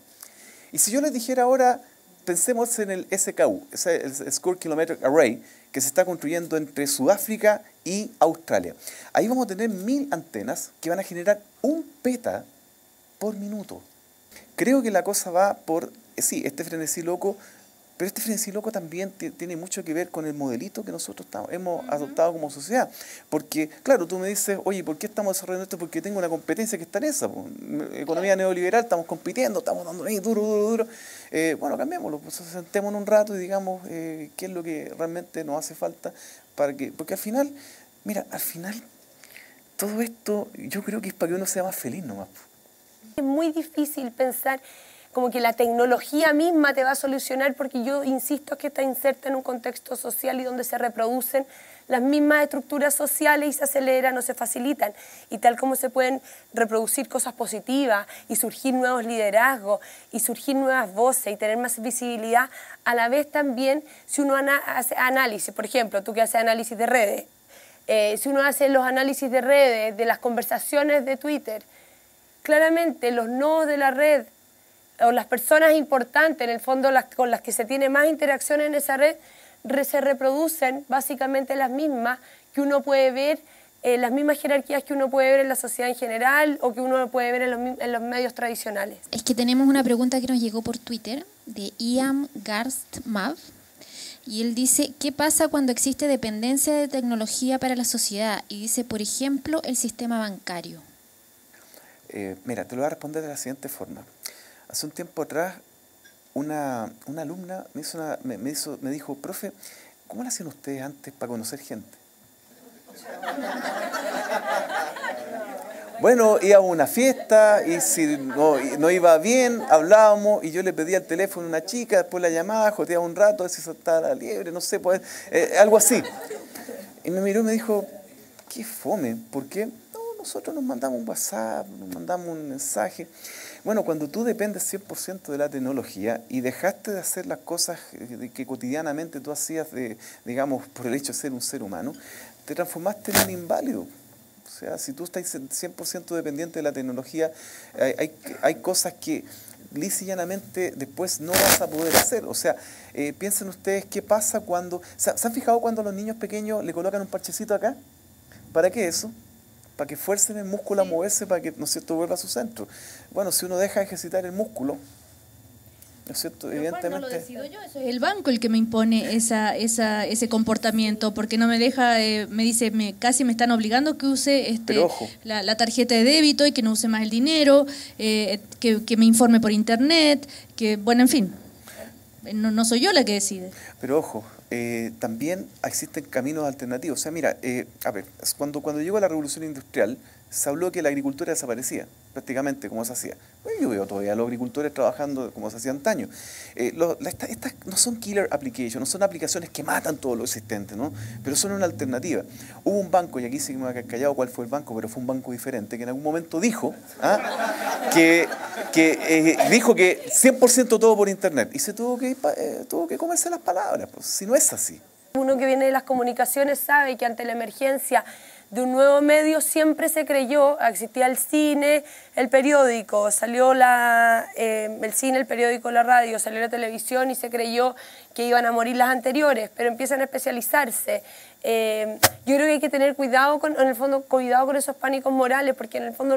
Y si yo les dijera ahora, pensemos en el SKU, el Square Kilometric Array, que se está construyendo entre Sudáfrica y Australia. Ahí vamos a tener 1000 antenas que van a generar 1 peta por minuto. Creo que la cosa va por, sí, este frenesí loco, pero este frenesí loco también tiene mucho que ver con el modelito que nosotros hemos adoptado como sociedad. Porque, claro, tú me dices, oye, ¿por qué estamos desarrollando esto? Porque tengo una competencia que está en esa. Economía neoliberal, estamos compitiendo, estamos dando ahí duro. Bueno, cambiémoslo, pues sentémonos un rato y digamos qué es lo que realmente nos hace falta porque al final, mira, todo esto yo creo que es para que uno sea más feliz nomás. Es muy difícil pensar como que la tecnología misma te va a solucionar, porque yo insisto que está inserta en un contexto social y donde se reproducen las mismas estructuras sociales y se aceleran o se facilitan. Y tal como se pueden reproducir cosas positivas y surgir nuevos liderazgos y surgir nuevas voces y tener más visibilidad, a la vez también si uno hace análisis, por ejemplo, tú que haces análisis de redes, si uno hace los análisis de redes, de las conversaciones de Twitter, claramente los nodos de la red o las personas importantes, en el fondo con las que se tiene más interacción en esa red, se reproducen básicamente las mismas que uno puede ver, las mismas jerarquías que uno puede ver en la sociedad en general o que uno puede ver en los medios tradicionales. Es que tenemos una pregunta que nos llegó por Twitter de Ian Garstmav y él dice, ¿qué pasa cuando existe dependencia de tecnología para la sociedad? Y dice, por ejemplo, el sistema bancario. Mira, te lo voy a responder de la siguiente forma. Hace un tiempo atrás, una alumna me dijo, profe, ¿cómo lo hacían ustedes antes para conocer gente? Bueno, íbamos a una fiesta y si no iba bien, hablábamos y yo le pedía el teléfono a una chica, después la llamaba, joteaba un rato, a ver si saltaba la liebre, no sé, pues, algo así. Y me miró y me dijo, qué fome, ¿por qué? No, nosotros nos mandamos un WhatsApp, nos mandamos un mensaje. Bueno, cuando tú dependes 100% de la tecnología y dejaste de hacer las cosas que cotidianamente tú hacías, digamos, por el hecho de ser un ser humano, te transformaste en un inválido. O sea, si tú estás 100% dependiente de la tecnología, hay cosas que lisa y llanamente después no vas a poder hacer. O sea, piensen ustedes qué pasa cuando... ¿Se han fijado cuando a los niños pequeños le colocan un parchecito acá? ¿Para qué eso? Para que fuercen el músculo a moverse, para que, ¿no es cierto?, vuelva a su centro. Bueno, si uno deja de ejercitar el músculo, ¿no es cierto?, evidentemente... No lo decido yo, eso es el banco el que me impone ese comportamiento, porque no me deja, me dice, casi me están obligando que use la tarjeta de débito y que no use más el dinero, que me informe por internet, que, bueno, en fin, no soy yo la que decide. Pero ojo, también existen caminos alternativos. O sea, mira, a ver, cuando llegó la revolución industrial, se habló que la agricultura desaparecía, prácticamente, como se hacía. Bueno, yo veo todavía a los agricultores trabajando como se hacía antaño. Estas no son killer applications, no son aplicaciones que matan todo lo existente, ¿no? Pero son una alternativa. Hubo un banco, y aquí sí que me ha callado cuál fue el banco, pero fue un banco diferente, que en algún momento dijo, dijo que 100% todo por internet y se tuvo que comerse las palabras, pues, si no es así. Uno que viene de las comunicaciones sabe que ante la emergencia de un nuevo medio siempre se creyó, existía el cine, el periódico, salió el cine, el periódico, la radio, salió la televisión y se creyó que iban a morir las anteriores, pero empiezan a especializarse. Yo creo que hay que tener cuidado cuidado con esos pánicos morales, porque en el fondo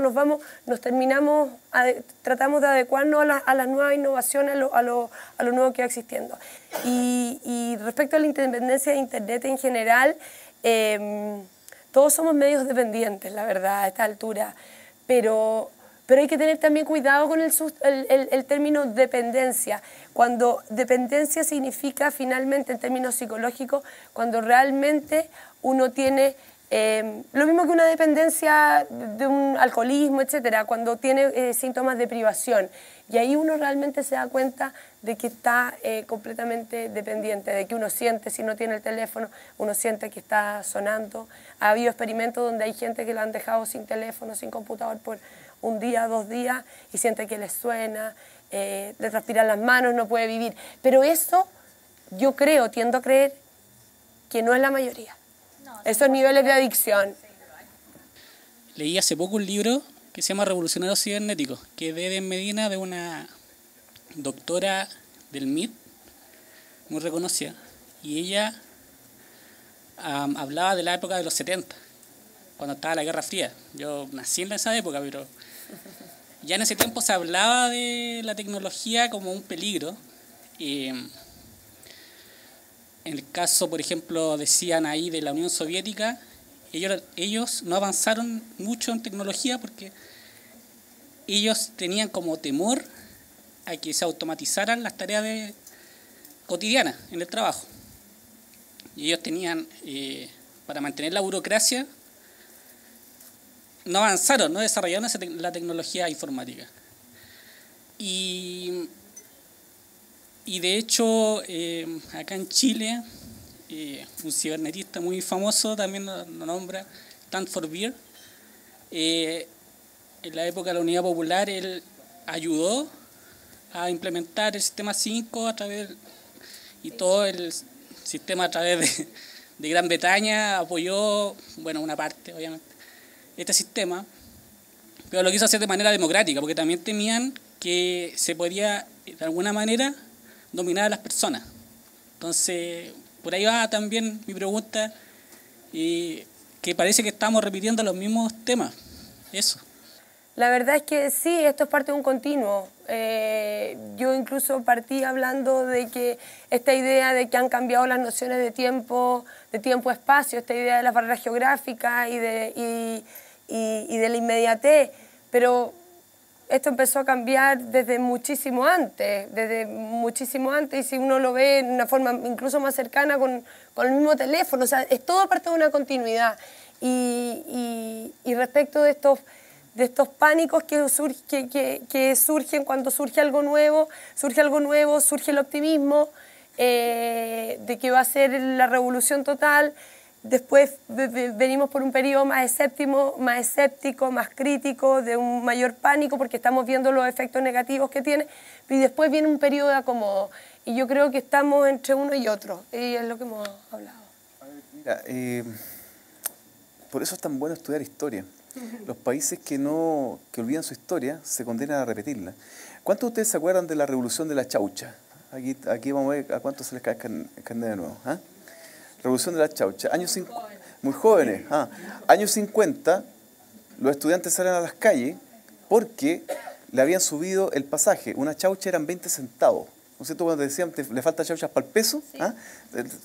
tratamos de adecuarnos a las nuevas innovaciones, a lo nuevo que va existiendo. Y respecto a la independencia de Internet en general, todos somos medios dependientes, la verdad, a esta altura, pero hay que tener también cuidado con el término dependencia. Cuando dependencia significa finalmente en términos psicológicos, cuando realmente uno tiene lo mismo que una dependencia de un alcoholismo, etcétera, cuando tiene síntomas de privación. Y ahí uno realmente se da cuenta de que está completamente dependiente, de que uno siente, si no tiene el teléfono, uno siente que está sonando. Ha habido experimentos donde hay gente que lo han dejado sin teléfono, sin computador por un día, 2 días, y siente que le suena, le transpiran las manos, no puede vivir. Pero eso, tiendo a creer que no es la mayoría. Esos niveles de adicción. Leí hace poco un libro que se llama Revolucionarios Cibernéticos, que es de Eden Medina, de una doctora del MIT, muy reconocida, y ella hablaba de la época de los 70, cuando estaba la Guerra Fría. Yo nací en esa época, pero ya en ese tiempo se hablaba de la tecnología como un peligro. En el caso, por ejemplo, decían ahí de la Unión Soviética, ellos no avanzaron mucho en tecnología porque ellos tenían como temor a que se automatizaran las tareas cotidianas en el trabajo. Y ellos tenían, para mantener la burocracia, no avanzaron, no desarrollaron la tecnología informática. Y de hecho, acá en Chile, un cibernetista muy famoso también lo nombra, Stanford Beer. En la época de la Unidad Popular, él ayudó a implementar el sistema 5 y todo el sistema a través de Gran Bretaña apoyó, una parte, obviamente, este sistema, pero lo quiso hacer de manera democrática, porque también temían que se podía, de alguna manera, dominar a las personas. Entonces, por ahí va también mi pregunta, que parece que estamos repitiendo los mismos temas. Eso. La verdad es que sí, esto es parte de un continuo. Yo incluso partí hablando de que esta idea de que han cambiado las nociones de tiempo-espacio, esta idea de las barreras geográficas y de la inmediatez, pero esto empezó a cambiar desde muchísimo antes, y si uno lo ve de una forma incluso más cercana con el mismo teléfono, o sea, es todo parte de una continuidad. Y respecto de estos pánicos que surgen cuando surge algo nuevo, surge el optimismo de que va a ser la revolución total. Después venimos por un periodo más escéptico, más crítico, de un mayor pánico porque estamos viendo los efectos negativos que tiene, y después viene un periodo de acomodo. Y yo creo que estamos entre uno y otro, y es lo que hemos hablado. Mira, por eso es tan bueno estudiar historia. Los países que olvidan su historia se condenan a repetirla. ¿Cuántos de ustedes se acuerdan de la revolución de la chaucha? Aquí vamos a ver a cuántos se les cae el carnet de nuevo. ¿Ah? Revolución de la chaucha. Muy jóvenes. Años 50, los estudiantes salen a las calles porque le habían subido el pasaje. Una chaucha eran 20 centavos. ¿No es cierto? Cuando decían, le falta chauchas para el peso, sí.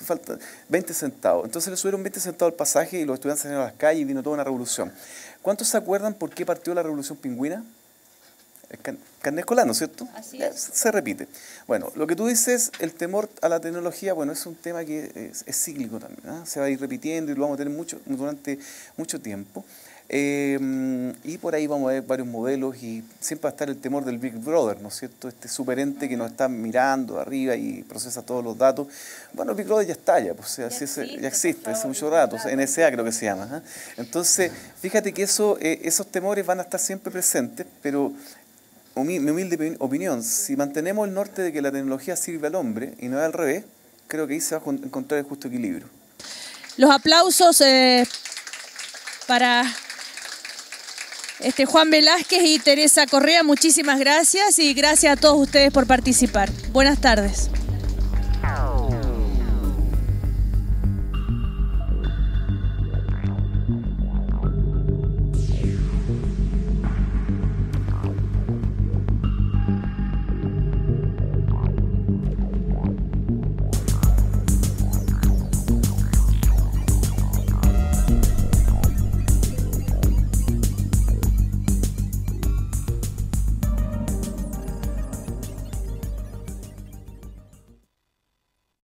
Falta 20 centavos. Entonces le subieron 20 centavos el pasaje y los estudiantes salieron a las calles y vino toda una revolución. ¿Cuántos se acuerdan por qué partió la revolución pingüina? El carnet escolar, ¿no es cierto? Así es. Se repite. Bueno, lo que tú dices, el temor a la tecnología, es un tema que es cíclico también. Se va a ir repitiendo y lo vamos a tener durante mucho tiempo. Y por ahí vamos a ver varios modelos y siempre va a estar el temor del Big Brother, ¿no es cierto? Este superente que nos está mirando arriba y procesa todos los datos. Bueno, el Big Brother ya está, ya existe hace mucho rato, NSA creo que se llama. Entonces, fíjate que esos temores van a estar siempre presentes, pero mi humilde opinión, si mantenemos el norte de que la tecnología sirve al hombre y no es al revés, creo que ahí se va a encontrar el justo equilibrio. Los aplausos para Juan Velázquez y Teresa Correa. Muchísimas gracias y gracias a todos ustedes por participar. Buenas tardes.